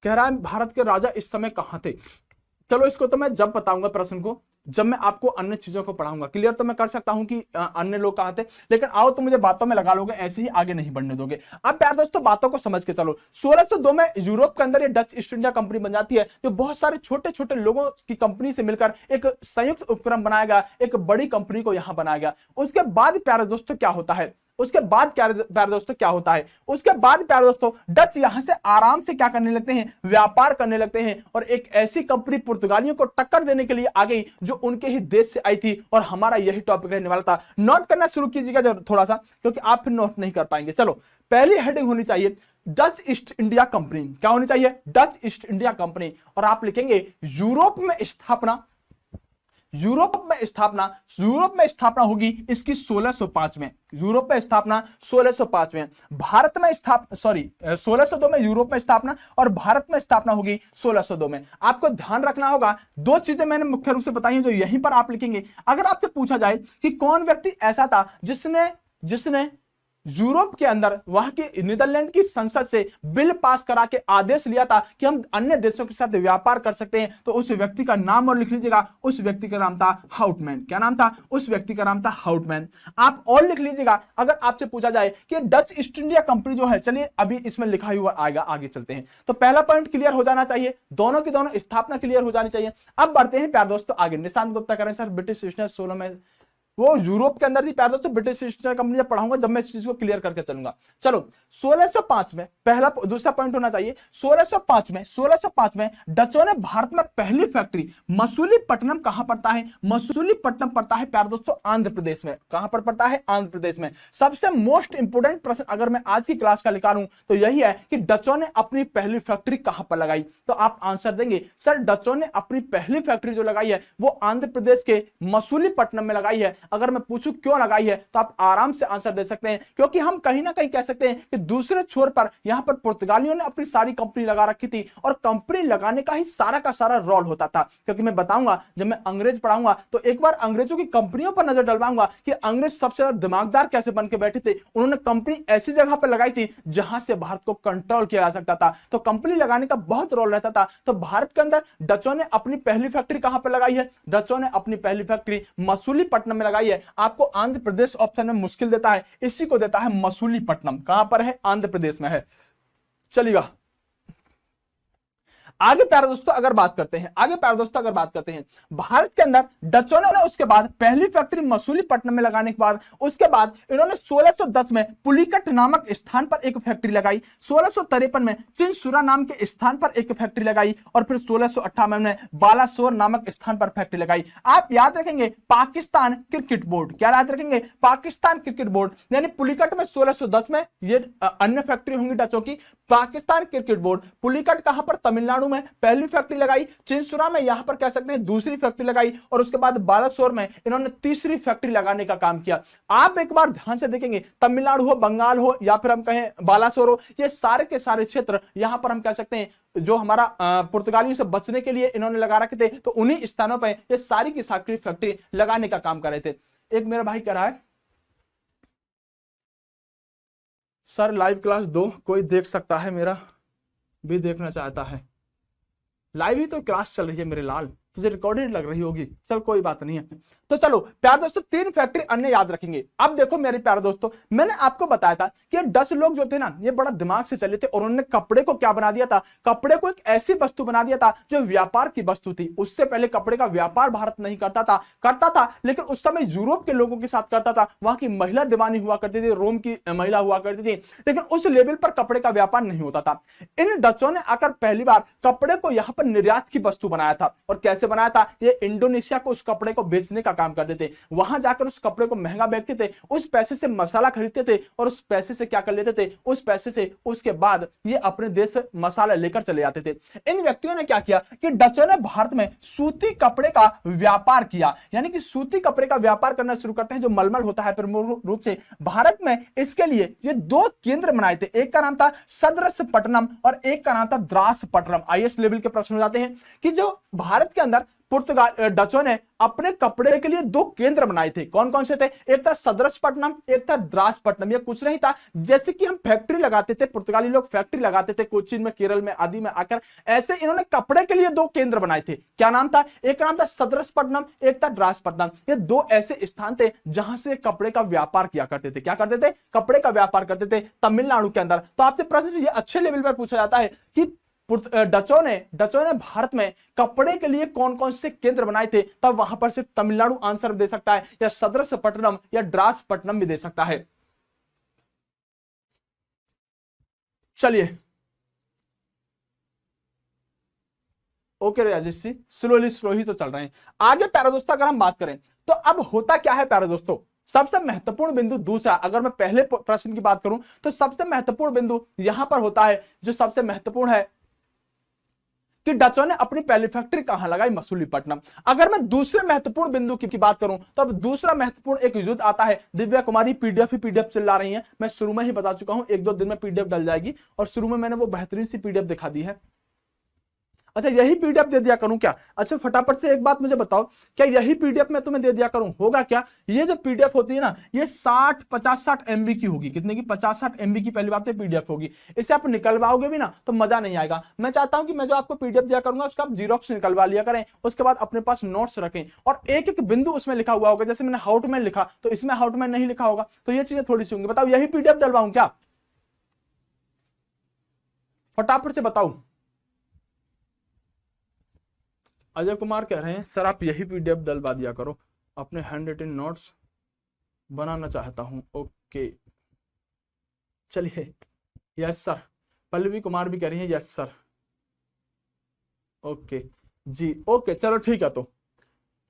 कह रहा है भारत के राजा इस समय कहां थे। चलो इसको तो मैं जब बताऊंगा, प्रश्न को जब मैं आपको अन्य चीजों को पढ़ाऊंगा। क्लियर तो मैं कर सकता हूं कि अन्य लोग कहां थे, लेकिन आओ तो मुझे बातों में लगा लोगे, ऐसे ही आगे नहीं बढ़ने दोगे। अब प्यार दोस्तों बातों को समझ के चलो। 1602 में यूरोप के अंदर ये डच ईस्ट इंडिया कंपनी बन जाती है, जो बहुत सारे छोटे छोटे लोगों की कंपनी से मिलकर एक संयुक्त उपक्रम बनाया गया, एक बड़ी कंपनी को यहां बनाया गया। उसके बाद प्यारे दोस्तों क्या होता है, उसके बाद प्यारे दोस्तों डच यहां से आराम से क्या करने लगते हैं, व्यापार करने लगते हैं, और एक ऐसी कंपनी पुर्तगालियों को टक्कर देने के लिए आ गई जो उनके ही देश से आई थी, और हमारा यही टॉपिक रहने वाला था। नोट करना शुरू कीजिएगा थोड़ा सा, क्योंकि आप फिर नोट नहीं कर पाएंगे। चलो पहली हेडिंग होनी चाहिए डच ईस्ट इंडिया कंपनी क्या होनी चाहिए, डच ईस्ट इंडिया कंपनी। और आप लिखेंगे यूरोप में स्थापना, यूरोप में स्थापना होगी इसकी 1605 में, यूरोप में स्थापना 1605 में, भारत में स्थापना 1602 में यूरोप में स्थापना और भारत में स्थापना होगी 1602 में। आपको ध्यान रखना होगा, दो चीजें मैंने मुख्य रूप से बताई हैं जो यहीं पर आप लिखेंगे। अगर आपसे पूछा जाए कि कौन व्यक्ति ऐसा था जिसने यूरोप के अंदर वहां के नीदरलैंड की संसद से बिल पास करा के आदेश लिया था कि हम अन्य देशों के साथ व्यापार कर सकते हैं, तो उस व्यक्ति का नाम और लिख लीजिएगा, उस व्यक्ति का नाम था हाउटमैन। क्या नाम था, उस व्यक्ति का नाम था हाउटमैन। आप और लिख लीजिएगा अगर आपसे पूछा जाए कि डच ईस्ट इंडिया कंपनी जो है, चलिए अभी इसमें लिखा हुआ आएगा, आगे चलते हैं। तो पहला पॉइंट क्लियर हो जाना चाहिए, दोनों की दोनों स्थापना क्लियर हो जानी चाहिए। अब बढ़ते हैं प्यारे दोस्तों आगे। निशांत गुप्ता करें सर ब्रिटिश ईस्ट इंडिया 16 में, वो यूरोप के अंदर थी प्यारे दोस्तों, ब्रिटिश ईस्ट इंडिया कंपनी जब पढ़ाऊंगा जब मैं इस चीज को क्लियर करके चलूंगा। चलो 1605 में पहला दूसरा पॉइंट होना चाहिए, 1605 में डचों ने भारत में पहली फैक्ट्री मसूलीपट्टनम कहां पड़ता है, मसूलीपट्टनम पड़ता है प्यारे दोस्तों आंध्र प्रदेश में। कहां पर पड़ता है, आंध्र प्रदेश में। सबसे मोस्ट इंपोर्टेंट प्रश्न अगर मैं आज की क्लास का लेकर हूं तो यही है कि डचों ने अपनी पहली फैक्ट्री कहां पर लगाई। तो आप आंसर देंगे सर डचों ने अपनी पहली फैक्ट्री जो लगाई है वो आंध्र प्रदेश के मसूलीपट्टनम में लगाई है। अगर मैं पूछूं क्यों लगाई है तो आप आराम से आंसर दे सकते हैं, क्योंकि हम कहीं ना कहीं कह सकते हैं कि दूसरे छोर पर यहां पर पुर्तगालियों ने अपनी सारी कंपनी लगा रखी थी और कंपनी लगाने का ही सारा का सारा रोल होता था। क्योंकि मैं बताऊंगा जब मैं अंग्रेज पढ़ाऊंगा तो एक बार अंग्रेजों की कंपनियों पर नजर डलवाऊंगा कि अंग्रेज सबसे ज्यादा दिमागदार कैसे बन के बैठे थे। उन्होंने कंपनी ऐसी जगह पर लगाई थी जहां से भारत को कंट्रोल किया जा सकता था, तो कंपनी लगाने का बहुत रोल रहता था। तो भारत के अंदर डचों ने अपनी पहली फैक्ट्री कहां पर लगाई है, डचों ने अपनी पहली फैक्ट्री मसूलीपट्टनम में लगाई है। आपको आंध्र प्रदेश ऑप्शन में मुश्किल देता है, इसी को देता है मसूलीपट्टनम। कहां पर है, आंध्र प्रदेश में है। चलिएगा आगे प्यारे दोस्तों अगर बात करते हैं, भारत के अंदर डचों ने उसके बाद पहली फैक्ट्री मसूलीपट्टनम में लगाने के बाद उसके बाद इन्होंने 1610 में पुलिकट नामक स्थान पर एक फैक्ट्री लगाई, 1653 में चिंसुरा नाम के स्थान पर एक फैक्ट्री लगाई और फिर 1658 में बालासोर नामक स्थान पर फैक्ट्री लगाई। आप याद रखेंगे पाकिस्तान क्रिकेट बोर्ड, क्या याद रखेंगे, पाकिस्तान क्रिकेट बोर्ड। यानी पुलिकट में 1610 में ये अन्य फैक्ट्री होंगी डचों की। पाकिस्तान क्रिकेट बोर्ड पुलिकट कहां पर, तमिलनाडु में पहली फैक्ट्री लगाई, चिंसुरा में यहां पर कह सकते हैं दूसरी फैक्ट्री लगाई और उसके बाद बालासोर में इन्होंने तीसरी फैक्ट्री लगाने का काम किया। आप एक बार ध्यान से देखेंगे, तमिलनाडु हो, बंगाल हो या फिर हम कहें बालासोर हो, ये सारे के सारे क्षेत्र यहां पर हम कह सकते हैं जो हमारा पुर्तगालियों से बचने के लिए इन्होंने लगा रखे थे। तो उन्हीं स्थानों पर ये सारी की सारी फैक्ट्री लगाने का काम कर रहे थे। एक मेरा भाई कह रहा है सर लाइव क्लास दो, कोई देख सकता है, मेरा भी देखना चाहता है। लाइव ही तो क्लास चल रही है मेरे लाल, तुझे रिकॉर्डेड लग रही होगी, चल कोई बात नहीं है। तो चलो प्यारे दोस्तों तीन फैक्ट्री अन्य याद रखेंगे। अब देखो मेरे प्यारे दोस्तों, मैंने आपको बताया था कि डच लोग जो थे ना ये बड़ा दिमाग से चले थे और उन्होंने कपड़े को क्या बना दिया था, कपड़े को एक ऐसी वस्तु बना दिया था जो व्यापार की वस्तु थी। उससे पहले कपड़े का व्यापार भारत नहीं करता था लेकिन उस समय यूरोप के लोगों के साथ करता था। वहां की महिला दीवानी हुआ करती थी, रोम की महिला हुआ करती थी, लेकिन उस लेवल पर कपड़े का व्यापार नहीं होता था। इन डचों ने आकर पहली बार कपड़े को यहां पर निर्यात की वस्तु बनाया था। और कैसे बनाया था, ये इंडोनेशिया को उस कपड़े को बेचने का काम करते थे, वहां जाकर उस कपड़े को महंगा बेचते थे, उस पैसे से मसाला खरीदते थे और उस पैसे से क्या कर लेते थे, उस पैसे से उसके बाद ये अपने देश से मसाला लेकर चले जाते थे। इन व्यक्तियों ने क्या किया कि डचों ने भारत में सूती कपड़े का व्यापार किया, यानी कि सूती कपड़े का व्यापार करना शुरू करते हैं जो मलमल होता है प्रमुख रूप से भारत में। इसके लिए ये दो केंद्र बनाए थे, एक का नाम था सदरसपट्टनम और एक का नाम था द्रासपट्टनम। आईएएस लेवल के प्रश्न हो जाते हैं कि जो भारत के अंदर डचों ने अपने कपड़े के लिए दो केंद्र बनाए थे, कौन कौन से थे, एक था सदरसपट्टनम, एक था द्रासपट्टनम। ये कुछ नहीं था, जैसे कि हम फैक्ट्री लगाते थे, पुर्तगाली लोग फैक्ट्री लगाते थे कोचीन में, केरल में आदि में आकर, ऐसे इन्होंने कपड़े के लिए दो केंद्र बनाए थे। क्या नाम था, एक नाम था सदरसपट्टनम, एक था द्रासपट्टनम। ये दो ऐसे स्थान थे जहां से कपड़े का व्यापार किया करते थे। क्या करते थे, कपड़े का व्यापार करते थे तमिलनाडु के अंदर। तो आपसे प्रश्न ये अच्छे लेवल पर पूछा जाता है कि डचों ने भारत में कपड़े के लिए कौन कौन से केंद्र बनाए थे, तब वहां पर सिर्फ तमिलनाडु आंसर दे सकता है या सदरसपट्टनम या द्रासपट्टनम भी दे सकता है। चलिए ओके राजेश जी, स्लो ही तो चल रहे हैं। आगे प्यारे दोस्तों अगर हम बात करें तो अब होता क्या है प्यारे दोस्तों, सबसे महत्वपूर्ण बिंदु दूसरा, अगर मैं पहले प्रश्न की बात करूं तो सबसे महत्वपूर्ण बिंदु यहां पर होता है, जो सबसे महत्वपूर्ण है कि डचों ने अपनी पहली फैक्ट्री कहां लगाई, मसूलीपट्टनम। अगर मैं दूसरे महत्वपूर्ण बिंदु की बात करूं तो अब दूसरा महत्वपूर्ण एक युद्ध आता है। दिव्या कुमारी पीडीएफ चिल्ला रही हैं, मैं शुरू में ही बता चुका हूं, 1-2 दिन में पीडीएफ डल जाएगी, और शुरू में मैंने वो बेहतरीन सी पीडीएफ दिखा दी है। अच्छा, यही पीडीएफ दे दिया करूं क्या? अच्छा फटाफट से एक बात मुझे बताओ, क्या यही पीडीएफ मैं तुम्हें दे दिया करूं? होगा क्या? ये जो पीडीएफ होती है ना, ये 50-60 एमबी की होगी। कितने की? 50-60 एमबी की पहली बात तो पीडीएफ होगी। इसे आप निकलवाओगे भी ना तो मजा नहीं आएगा। मैं चाहता हूं कि मैं जो आपको पीडीएफ दिया करूंगा उसका आप जीरोक्स निकलवा लिया करें, उसके बाद अपने पास नोट्स रखें, और एक एक बिंदु उसमें लिखा हुआ होगा। जैसे मैंने हाउटमैन लिखा तो इसमें हाउटमैन नहीं लिखा होगा, तो ये चीजें थोड़ी सी होंगी। बताओ यही पीडीएफ डलवाऊं क्या? फटाफट से बताओ। अजय कुमार कह रहे हैं सर आप यही पीडीएफ डलवा दिया करो, अपने हैंड रिटन नोट्स बनाना चाहता हूं। ओके चलिए, यस सर। पल्लवी कुमार भी कह रही है यस सर। ओके जी, ओके चलो ठीक है, तो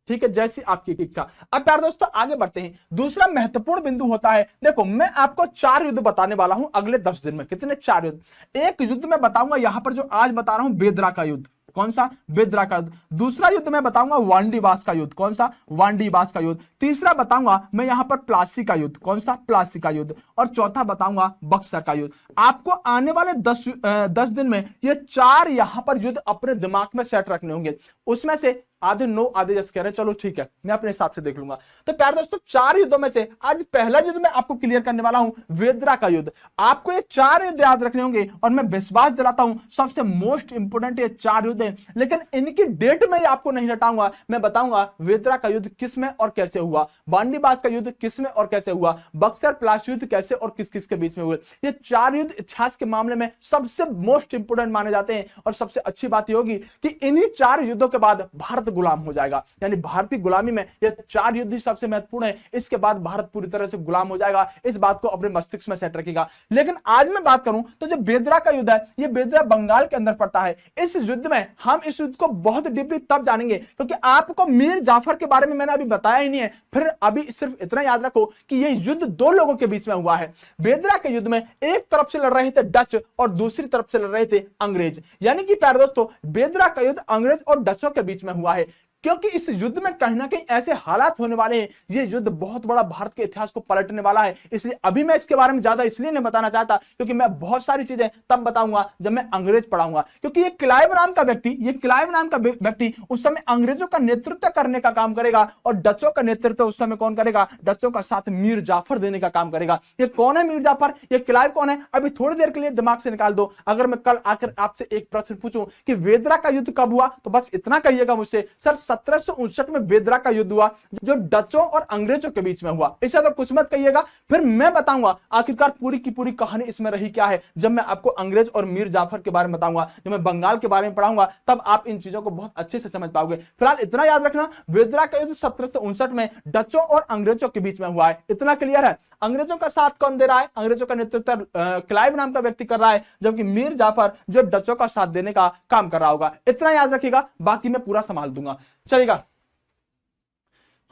ठीक है, जैसी आपकी इच्छा। अब प्यारे दोस्तों आगे बढ़ते हैं। दूसरा महत्वपूर्ण बिंदु होता है, देखो मैं आपको 4 युद्ध बताने वाला हूं अगले 10 दिन में। कितने? 4 युद्ध। एक युद्ध मैं बताऊंगा यहां पर जो आज बता रहा हूं, बेदरा का युद्ध। कौन सा? बेदरा का युद्ध। दूसरा युद्ध मैं बताऊंगा वांडीवास का युद्ध। कौन सा? वांडीवास का युद्ध। तीसरा बताऊंगा मैं यहां पर प्लासी का युद्ध। कौन सा? प्लासी का युद्ध। और चौथा बताऊंगा बक्सर का युद्ध। आपको आने वाले 10 दिन में ये 4 यहां पर युद्ध अपने दिमाग में सेट रखने होंगे। उसमें से आधे नो आधे जस कह रहे हैं, चलो ठीक है, मैं अपने हिसाब से देख लूंगा। तो प्यारे दोस्तों 4 युद्धों में से आज पहला युद्ध मैं आपको क्लियर करने वाला हूं, बेदरा का युद्ध। आपको ये 4 युद्ध याद रखने होंगे, और मैं विश्वास दिलाता हूं सबसे मोस्ट इंपोर्टेंट ये 4 युद्ध हैं, लेकिन इनकी डेट में आपको नहीं हटाऊंगा। मैं बताऊंगा बेदरा का युद्ध किस में और कैसे हुआ, वांडीवास का युद्ध किस में और कैसे हुआ, बक्सर प्लासी युद्ध कैसे और किस किस के बीच में हुए। ये 4 युद्ध इतिहास के मामले में सबसे मोस्ट इंपोर्टेंट माने जाते हैं। और सबसे अच्छी बात यह होगी कि इन्हीं 4 युद्धों के बाद भारत गुलाम हो जाएगा, यानी भारतीय गुलामी में ये 4 युद्ध ही सबसे महत्वपूर्ण है। इसके बाद भारत पूरी तरह से गुलाम हो जाएगा। इस बात को अपने मस्तिष्क में सेट रखिएगा। लेकिन आज मैं बात करूं तो जो बेदरा का युद्ध है, ये बेदरा बंगाल के अंदर पड़ता है। इस युद्ध में हम इस युद्ध को बहुत डीपली तब जानेंगे क्योंकि आपको मीर जाफर के बारे में मैंने अभी बताया ही नहीं है। फिर अभी सिर्फ इतना याद रखो कि यह युद्ध 2 लोगों के बीच में हुआ है। बेदरा के युद्ध में एक तरफ से लड़ रहे थे डच और दूसरी तरफ से लड़ रहे थे अंग्रेज, यानी कि प्यारे दोस्तों बेदरा का युद्ध अंग्रेज और डचों के बीच में हुआ है। क्योंकि इस युद्ध में कहीं ना कहीं ऐसे हालात होने वाले हैं, ये युद्ध बहुत बड़ा भारत के इतिहास को पलटने वाला है। इसलिए अभी मैं इसके बारे में ज्यादा इसलिए नहीं बताना चाहता क्योंकि मैं बहुत सारी चीजें तब बताऊंगा जब मैं अंग्रेज पढ़ाऊंगा। क्योंकि ये क्लाइव नाम का व्यक्ति उस समय अंग्रेजों का नेतृत्व करने का काम करेगा, और डचों का नेतृत्व उस समय कौन करेगा? डचों का साथ मीर जाफर देने का काम करेगा। ये कौन है मीर जाफर? ये क्लाइव कौन है? अभी थोड़ी देर के लिए दिमाग से निकाल दो। अगर मैं कल आकर आपसे एक प्रश्न पूछूं कि बेदरा का युद्ध कब हुआ, तो बस इतना कहिएगा मुझसे, सर 1759 में बेदरा का युद्ध हुआ जो डचों और अंग्रेजों के बीच में हुआ। इससे तो कुछ मत कहिएगा। फिर मैं बताऊंगा आखिरकार पूरी की पूरी कहानी इसमें रही क्या है। जब मैं आपको अंग्रेज और मीर जाफर के बारे में बताऊंगा, जब मैं बंगाल के बारे में पढ़ाऊंगा, तब आप इन चीजों को बहुत अच्छे से समझ पाओगे। फिलहाल इतना याद रखना, बेदरा का युद्ध 1759 में डचों और अंग्रेजों के बीच में हुआ है। इतना क्लियर है। अंग्रेजों का साथ कौन दे रहा है? अंग्रेजों का नेतृत्व क्लाइव नाम का व्यक्ति कर रहा है, जबकि मीर जाफर जो डचों का साथ देने का काम कर रहा होगा। इतना याद रखिएगा, बाकी मैं पूरा संभाल दूंगा। चलेगा?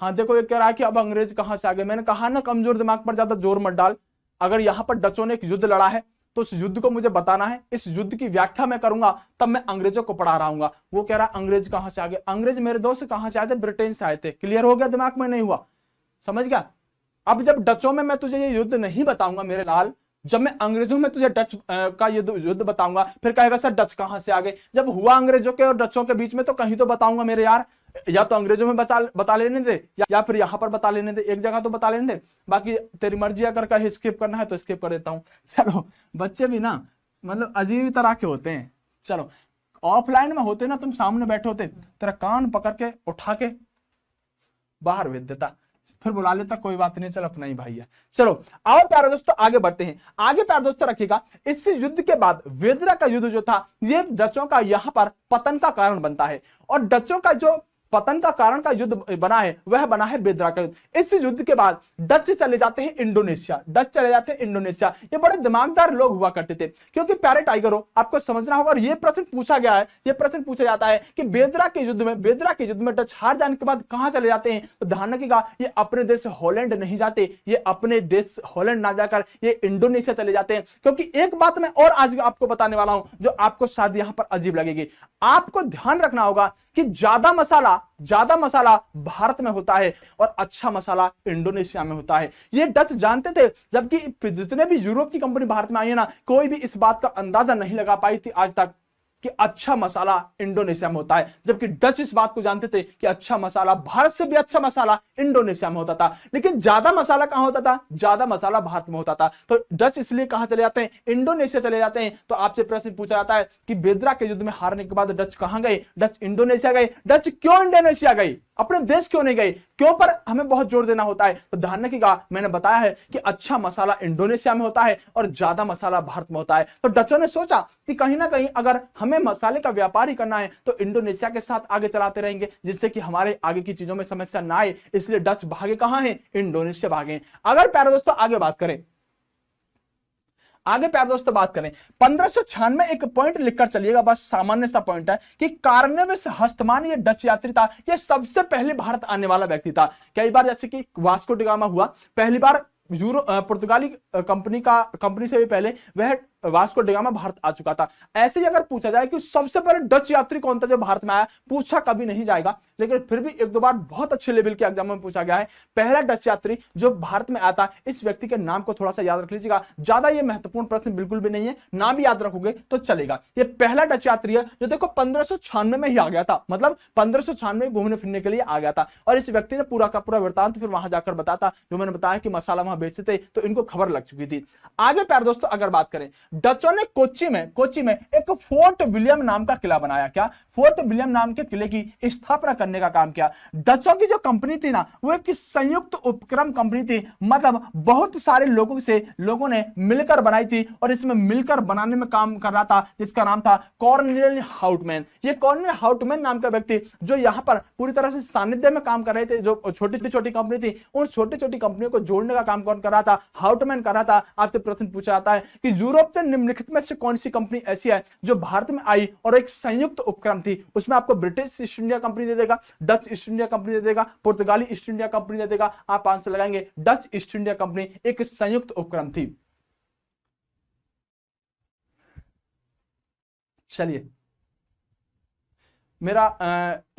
हाँ देखो, ये कह रहा है कि अब अंग्रेज कहां से आ गए। मैंने कहा ना, कमजोर दिमाग पर ज्यादा जोर मत डाल। अगर यहां पर डचों ने एक युद्ध लड़ा है तो उस युद्ध को मुझे बताना है, इस युद्ध की व्याख्या मैं करूंगा, तब मैं अंग्रेजों को पढ़ा रहा हूं। वो कह रहा है अंग्रेज कहां से आ गए। अंग्रेज मेरे दोस्त कहां से आए थे? ब्रिटेन से आए थे। क्लियर हो गया? दिमाग में नहीं हुआ? समझ गया? अब जब डचों में मैं तुझे ये युद्ध नहीं बताऊंगा मेरे लाल, जब मैं अंग्रेजों में तुझे डच का युद्ध बताऊंगा, फिर कहेगा सर डच कहां से आ गए। जब हुआ अंग्रेजों के और डचों के बीच में तो कहीं तो बताऊंगा मेरे यार। या तो अंग्रेजों में बता लेने दे, या फिर यहां पर बता लेने दे, एक जगह तो बता लेने दे। बाकी तेरी मर्जी, अगर कहीं स्किप करना है तो स्किप कर देता हूं। चलो, बच्चे भी ना मतलब अजीब तरह के होते हैं। चलो, ऑफलाइन में होते ना, तुम सामने बैठे होते, तेरा कान पकड़ के उठा के बाहर भेज देता, फिर बुला लेता, कोई बात नहीं, चल अपना ही भाई है। चलो आओ प्यारे दोस्तों आगे बढ़ते हैं। आगे प्यारे दोस्तों रखिएगा, इस युद्ध के बाद बेदरा का युद्ध जो था, ये डचों का यहां पर पतन का कारण बनता है। और डचों का जो पतन का कारण का युद्ध बना है वह बना है बेदरा का युद्ध। इस युद्ध के बाद डच चले जाते हैं इंडोनेशिया, डच चले जाते हैं इंडोनेशिया। ये बड़े दिमागदार लोग हुआ करते थे, क्योंकि प्यारे टाइगरों आपको समझना होगा, और ये प्रश्न पूछा गया है, ये प्रश्न पूछा जाता है कि बेदरा के युद्ध में डच हार जाने के बाद कहां चले जाते हैं, तो ध्यान रखिएगा ये अपने देश हॉलैंड नहीं जाते, ये अपने देश हॉलैंड ना जाकर ये इंडोनेशिया चले जाते हैं। क्योंकि एक बात मैं और आज आपको बताने वाला हूं जो आपको शायद यहां पर अजीब लगेगी। आपको ध्यान रखना होगा कि ज्यादा मसाला भारत में होता है और अच्छा मसाला इंडोनेशिया में होता है। ये डच जानते थे, जबकि जितने भी यूरोप की कंपनी भारत में आई है ना, कोई भी इस बात का अंदाजा नहीं लगा पाई थी आज तक कि अच्छा मसाला इंडोनेशिया में होता है, जबकि डच इस बात को जानते थे कि अच्छा मसाला, भारत से भी अच्छा मसाला इंडोनेशिया में होता था। लेकिन ज्यादा मसाला कहां होता था? ज्यादा मसाला भारत में होता था। तो डच इसलिए कहां चले जाते हैं? इंडोनेशिया चले जाते हैं। तो आपसे प्रश्न पूछा जाता है कि बेदरा के युद्ध में हारने के बाद डच कहां गए? डच इंडोनेशिया गए। डच क्यों इंडोनेशिया गए? अपने देश क्यों नहीं गए? क्यों पर हमें बहुत जोर देना होता है। तो ध्यान रखिएगा, मैंने बताया है कि अच्छा मसाला इंडोनेशिया में होता है और ज्यादा मसाला भारत में होता है। तो डचों ने सोचा कि कहीं ना कहीं अगर हमें मसाले का व्यापार ही करना है तो इंडोनेशिया के साथ आगे चलाते रहेंगे, जिससे कि हमारे आगे की चीजों में समस्या ना आए। इसलिए डच भागे कहां हैं? इंडोनेशिया भागे। अगर प्यारे दोस्तों आगे बात करें 1596 में एक पॉइंट लिखकर चलिएगा, बस सामान्य सा पॉइंट है कि कार्नेविस हस्तमान ये डच यात्री था, ये सबसे पहले भारत आने वाला व्यक्ति था। कई बार जैसे कि वास्को डी गामा हुआ, पहली बार पुर्तगाली कंपनी से भी पहले वह वास्को डी गामा भारत आ चुका था। ऐसे ही अगर पूछा जाए कि सबसे पहले डच यात्री कौन था जो भारत में आया, पूछा कभी नहीं जाएगा, लेकिन फिर भी एक दो बार बहुत अच्छे लेवल के एग्जाम में पूछा गया है। पहला डच यात्री जो भारत में आता, इस व्यक्ति के नाम को थोड़ा सा याद रख लीजिएगा, ज्यादा ये महत्वपूर्ण प्रश्न बिल्कुल भी नहीं है, ना भी याद रखोगे तो चलेगा। ये पहला डच यात्री है जो देखो 1596 में ही आ गया था, मतलब 1596 घूमने फिरने के लिए आ गया था। और इस व्यक्ति ने पूरा का पूरा वृत्तांत फिर वहां जाकर बताता, जो मैंने बताया कि मसाला वहां बेचते थे तो इनको खबर लग चुकी थी। आगे प्यारे दोस्तों अगर बात करें, डचों ने कोच्चि में एक फोर्ट विलियम नाम का किला बनाया। क्या? फोर्ट विलियम नाम के किले की स्थापना करने का काम किया। डचों की जो कंपनी थी ना, वो एक संयुक्त उपक्रम कंपनी थी, मतलब बहुत सारे लोगों ने मिलकर बनाई थी और इसमें मिलकर बनाने में काम कर रहा था, जिसका नाम था कॉर्नेलियस हाउटमैन। ये कॉर्नेलियस हाउटमैन नाम का व्यक्ति जो यहां पर पूरी तरह से सानिध्य में काम कर रहे थे, जो छोटी छोटी कंपनी थी, उन छोटी छोटी कंपनियों को जोड़ने का काम कौन कर रहा था? हाउटमैन कर रहा था। आपसे प्रश्न पूछा जाता है कि यूरोप से निम्नलिखित में से कौन सी कंपनी ऐसी है जो भारत में आई और एक संयुक्त उपक्रम थी? उसमें आपको ब्रिटिश ईस्ट इंडिया कंपनी दे देगा, डच ईस्ट इंडिया कंपनी दे देगा, पुर्तगाली ईस्ट इंडिया कंपनी दे देगा। आप आंसर लगाएंगे डच ईस्ट इंडिया कंपनी एक संयुक्त उपक्रम थी। चलिए, मेरा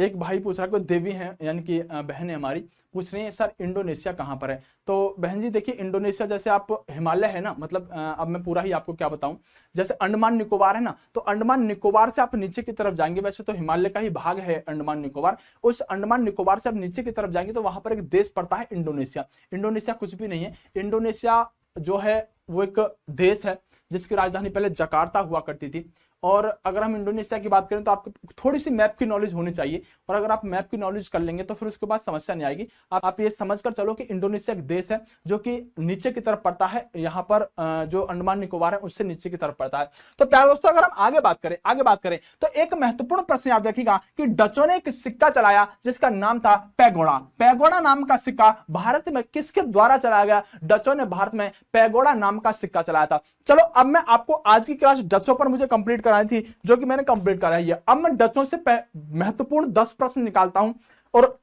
एक भाई पूछ रहा है, कोई देवी है यानी कि बहन है हमारी, पूछ रही है सर इंडोनेशिया कहां पर है। तो बहन जी देखिए, इंडोनेशिया जैसे आप हिमालय है ना, मतलब अब मैं पूरा ही आपको क्या बताऊं, जैसे अंडमान निकोबार है ना, तो अंडमान निकोबार से आप नीचे की तरफ जाएंगे, वैसे तो हिमालय का ही भाग है अंडमान निकोबार, उस अंडमान निकोबार से आप नीचे की तरफ जाएंगे तो वहां पर एक देश पड़ता है इंडोनेशिया। इंडोनेशिया कुछ भी नहीं है, इंडोनेशिया जो है वो एक देश है जिसकी राजधानी पहले जकार्ता हुआ करती थी। और अगर हम इंडोनेशिया की बात करें तो आपको थोड़ी सी मैप की नॉलेज होनी चाहिए, और अगर आप मैप की नॉलेज कर लेंगे तो फिर उसके बाद समस्या नहीं आएगी। आप ये समझकर चलो कि इंडोनेशिया एक देश है जो कि नीचे की तरफ पड़ता है, यहाँ पर जो अंडमान निकोबार है उससे नीचे की तरफ पड़ता है। तो प्यारे दोस्तों अगर हम आगे बात करें तो एक महत्वपूर्ण प्रश्न याद रखिएगा कि डचों ने एक सिक्का चलाया जिसका नाम था पैगोडा। पैगोडा नाम का सिक्का भारत में किसके द्वारा चलाया गया? डचों ने भारत में पैगोडा नाम का सिक्का चलाया था। चलो अब मैं आपको आज की क्लास डचों पर मुझे कंप्लीट करानी थी, जो कि मैंने कंप्लीट कराई है। अब मैं डचों से महत्वपूर्ण 10 प्रश्न निकालता हूं और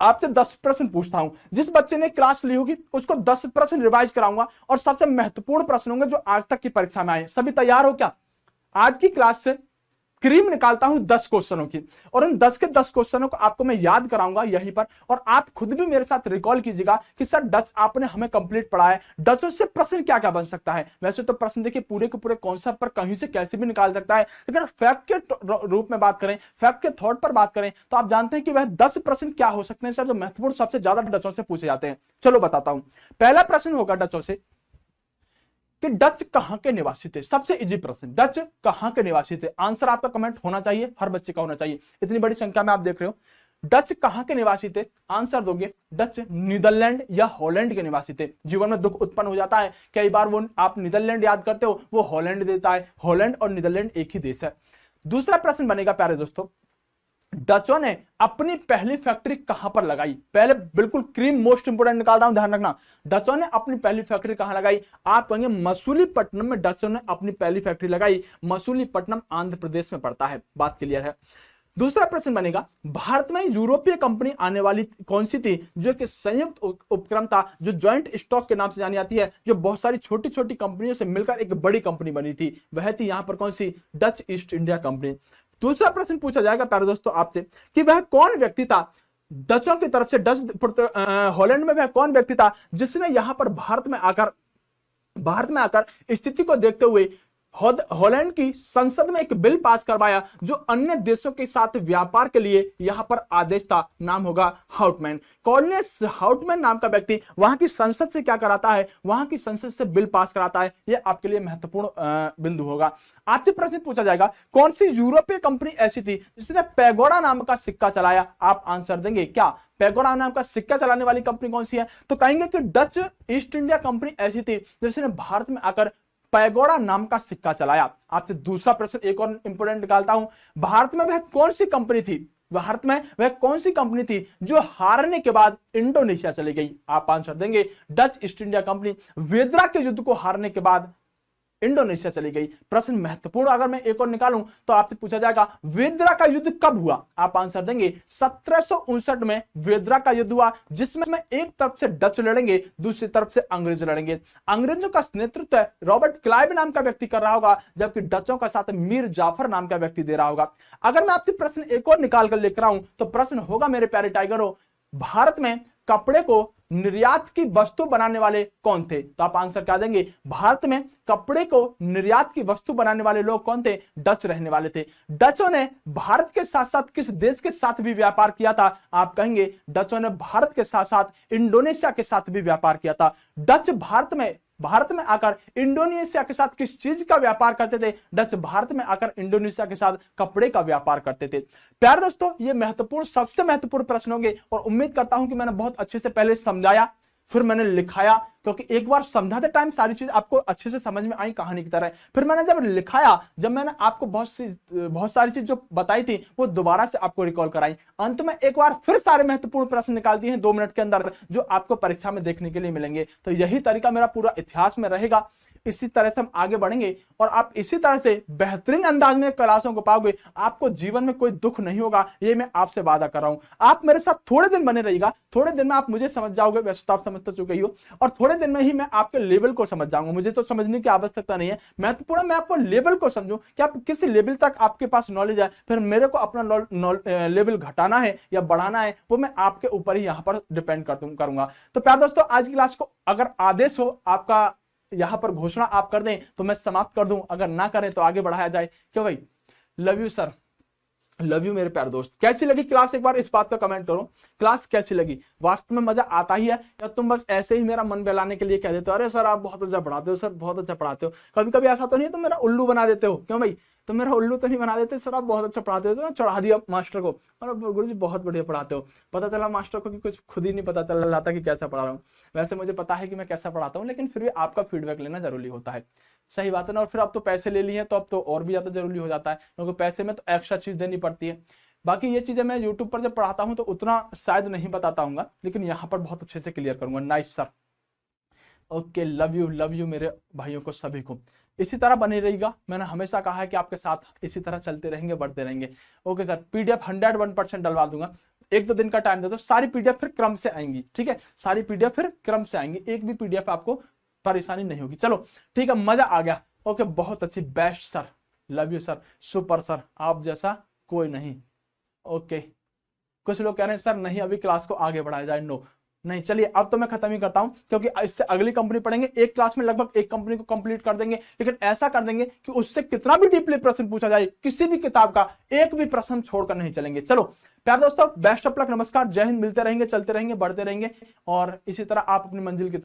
आपसे 10 प्रश्न पूछता हूं। जिस बच्चे ने क्लास ली होगी उसको 10 प्रश्न रिवाइज कराऊंगा और सबसे महत्वपूर्ण प्रश्न होंगे जो आज तक की परीक्षा में आए। सभी तैयार हो क्या? आज की क्लास से क्रीम निकालता हूं 10 क्वेश्चनों की, और उन 10 के 10 क्वेश्चनों को आपको मैं याद कराऊंगा यहीं पर, और आप खुद भी मेरे साथ रिकॉल कीजिएगा कि सर डच आपने हमें कंप्लीट पढ़ा है, डचों से प्रश्न क्या क्या बन सकता है। वैसे तो प्रश्न देखिए पूरे के पूरे कॉन्सेप्ट पर कहीं से कैसे भी निकाल सकता है, लेकिन फैक्ट के रूप में बात करें, फैक्ट के थॉट पर बात करें तो आप जानते हैं कि वह 10 प्रश्न क्या हो सकते हैं सर जो महत्वपूर्ण सबसे ज्यादा डचों से पूछे जाते हैं। चलो बताता हूं। पहला प्रश्न होगा डचों से कि डच कहां के निवासी थे। सबसे इजी प्रश्न, डच कहां के निवासी थे। आंसर आपका कमेंट होना चाहिए, हर बच्चे का होना चाहिए, इतनी बड़ी संख्या में आप देख रहे हो। डच कहां के निवासी थे? आंसर दोगे डच नीदरलैंड या हॉलैंड के निवासी थे। जीवन में दुख उत्पन्न हो जाता है, कई बार वो आप नीदरलैंड याद करते हो, वो हॉलैंड देता है। हॉलैंड और नीदरलैंड एक ही देश है। दूसरा प्रश्न बनेगा प्यारे दोस्तों डचों ने अपनी पहली फैक्ट्री कहां पर लगाई? पहले बिल्कुल क्रीम मोस्ट इंपोर्टेंट निकाल रहा हूं, ध्यान रखना। डचों ने अपनी पहली फैक्ट्री कहां लगाई? आप कहेंगे मसूलीपट्टनम में डचों ने अपनी पहली फैक्ट्री लगाई। मसूलीपट्टनम आंध्र प्रदेश में पड़ता है। बात क्लियर है। दूसरा प्रश्न बनेगा, भारत में यूरोपीय कंपनी आने वाली कौन सी थी जो कि संयुक्त उपक्रम था, जो ज्वाइंट स्टॉक के नाम से जानी जाती है, जो बहुत सारी छोटी छोटी कंपनियों से मिलकर एक बड़ी कंपनी बनी थी? वह थी यहां पर कौन सी? Dutch East India Company. दूसरा प्रश्न पूछा जाएगा प्यारे दोस्तों आपसे कि वह कौन व्यक्ति था डचों की तरफ से, हॉलैंड में वह कौन व्यक्ति था जिसने यहां पर भारत में आकर स्थिति को देखते हुए हॉलैंड की संसद में एक बिल पास करवाया जो अन्य देशों के साथ व्यापार के लिए यहां पर आदेश था? नाम होगा हाउटमैन। कॉर्नेलियस हाउटमैन नाम का व्यक्ति वहां की संसद से क्या कराता है? वहां की संसद से बिल पास कराता है। यह आपके लिए महत्वपूर्ण बिंदु होगा। आपसे प्रश्न पूछा जाएगा, कौन सी यूरोपीय कंपनी ऐसी थी जिसने पैगोडा नाम का सिक्का चलाया? आप आंसर देंगे क्या? पैगोडा नाम का सिक्का चलाने वाली कंपनी कौन सी है? तो कहेंगे कि डच ईस्ट इंडिया कंपनी ऐसी थी जिसने भारत में आकर पैगोडा नाम का सिक्का चलाया। आपसे दूसरा प्रश्न एक और इंपोर्टेंट निकालता हूं, भारत में वह कौन सी कंपनी थी? भारत में वह कौन सी कंपनी थी जो हारने के बाद इंडोनेशिया चली गई? आप आंसर देंगे डच ईस्ट इंडिया कंपनी वेदरा के युद्ध को हारने के बाद इंडोनेशिया चली गई। प्रश्न महत्वपूर्ण अगर मैं एक और निकालूं तो आपसे पूछा जाएगा, वेदरा का युद्ध कब हुआ? आप आंसर देंगे 1759 में वेदरा का युद्ध हुआ, जिसमें एक तरफ से डच लड़ेंगे, दूसरी तरफ से अंग्रेज लड़ेंगे। अंग्रेजों का नेतृत्व रॉबर्ट क्लाइव नाम का व्यक्ति कर रहा होगा, जबकि डचों का साथ मीर जाफर नाम का व्यक्ति दे रहा होगा। अगर मैं आपसे प्रश्न एक और निकाल कर लेकर आऊं तो प्रश्न होगा मेरे प्यारे टाइगरों, भारत में कपड़े को निर्यात की वस्तु बनाने वाले कौन थे? तो आप आंसर क्या देंगे? भारत में कपड़े को निर्यात की वस्तु बनाने वाले लोग कौन थे? डच रहने वाले थे। डचों ने भारत के साथ साथ किस देश के साथ भी व्यापार किया था? आप कहेंगे डचों ने भारत के साथ साथ इंडोनेशिया के साथ भी व्यापार किया था। डच भारत में आकर इंडोनेशिया के साथ किस चीज का व्यापार करते थे? डच भारत में आकर इंडोनेशिया के साथ कपड़े का व्यापार करते थे। प्यारे दोस्तों, ये महत्वपूर्ण, सबसे महत्वपूर्ण प्रश्न होंगे और उम्मीद करता हूं कि मैंने बहुत अच्छे से पहले समझाया, फिर मैंने लिखाया, क्योंकि एक बार समझाते टाइम सारी चीज आपको अच्छे से समझ में आई कहानी की तरह। फिर मैंने जब लिखाया, जब मैंने आपको बहुत सारी चीज जो बताई थी वो दोबारा से आपको रिकॉल कराई। अंत में एक बार फिर सारे महत्वपूर्ण प्रश्न निकाल दिए हैं 2 मिनट के अंदर, जो आपको परीक्षा में देखने के लिए मिलेंगे। तो यही तरीका मेरा पूरा इतिहास में रहेगा। इसी तरह से हम आगे बढ़ेंगे और आप इसी तरह से बेहतरीन अंदाज में क्लासों को पाओगे। आपको जीवन में कोई दुख नहीं होगा, ये मैं आपसे वादा कर रहा हूं। आप मेरे साथ थोड़े दिन बने रहिएगा, थोड़े दिन में आप मुझे समझ जाओगे, वैसे तो आप समझ तो चुके ही हो, और थोड़े दिन में ही मैं आपके लेवल को समझ जाऊंगा। मुझे तो समझने की आवश्यकता नहीं है, महत्वपूर्ण मैं आपको लेवल को समझूं कि आप किस लेवल तक आपके पास नॉलेज है। फिर मेरे को अपना लेवल घटाना है या बढ़ाना है, वो मैं आपके ऊपर ही यहां पर डिपेंड करूंगा। तो प्यारे दोस्तों, आज की क्लास को अगर आदेश हो आपका, यहां पर घोषणा आप कर दें तो मैं समाप्त कर दूं, अगर ना करें तो आगे बढ़ाया जाए। क्यों भाई? Love you sir, love you मेरे प्यारे दोस्त। कैसी लगी क्लास, एक बार इस बात का कमेंट करो, क्लास कैसी लगी? वास्तव में मजा आता ही है या तुम बस ऐसे ही मेरा मन बहलाने के लिए कह देते हो, अरे सर आप बहुत अच्छा पढ़ाते हो, सर बहुत अच्छा पढ़ाते हो? कभी कभी ऐसा तो नहीं है तुम मेरा उल्लू बना देते हो? क्यों भाई? तुम मेरा उल्लू तो नहीं बना देते? सर आप बहुत अच्छा पढ़ाते हो, चढ़ा दिया मास्टर को, और गुरुजी बहुत बढ़िया पढ़ाते हो। पता चला मास्टर को कि कुछ खुद ही नहीं पता चल रहा था कि कैसा पढ़ा रहा हूँ। वैसे मुझे पता है कि मैं कैसा पढ़ाता हूँ, लेकिन फिर भी आपका फीडबैक लेना जरूरी होता है। सही बात है ना? और फिर आप तो पैसे ले लिए तो अब तो और भी ज्यादा जरूरी हो जाता है, क्योंकि पैसे में तो एक्स्ट्रा चीज देनी पड़ती है। बाकी ये चीजें मैं यूट्यूब पर जब पढ़ाता हूं तो उतना शायद नहीं बताता हूँ, लेकिन यहाँ पर बहुत अच्छे से क्लियर करूंगा। Nice sir, okay, love you मेरे भाइयों को, सभी को। इसी तरह बने रहिएगा, मैंने हमेशा कहा है कि आपके साथ इसी तरह चलते रहेंगे, बढ़ते रहेंगे। ओके सर, पीडीएफ 101% डलवा दूंगा, 1-2 दिन का टाइम दे दो, सारी पीडीएफ फिर क्रम से आएंगी। ठीक है, सारी पीडीएफ फिर क्रम से आएंगी, एक भी पीडीएफ आपको परेशानी नहीं होगी। चलो ठीक है, मजा आ गया। ओके, बहुत अच्छी, best sir, love you sir, super sir, आप जैसा कोई नहीं। ओके, कुछ लोग कह रहे हैं सर नहीं अभी क्लास को आगे बढ़ाया जाए। नो नहीं, चलिए अब तो मैं खत्म ही करता हूं, क्योंकि इससे अगली कंपनी पढ़ेंगे, एक क्लास में लगभग एक कंपनी को कंप्लीट कर देंगे। लेकिन ऐसा कर देंगे कि उससे कितना भी डीपली प्रश्न पूछा जाए, किसी भी किताब का एक भी प्रश्न छोड़कर नहीं चलेंगे। चलो प्यारे दोस्तों, बेस्ट ऑफ लक, नमस्कार, जय हिंद। मिलते रहेंगे, चलते रहेंगे, बढ़ते रहेंगे, और इसी तरह आप अपनी मंजिल की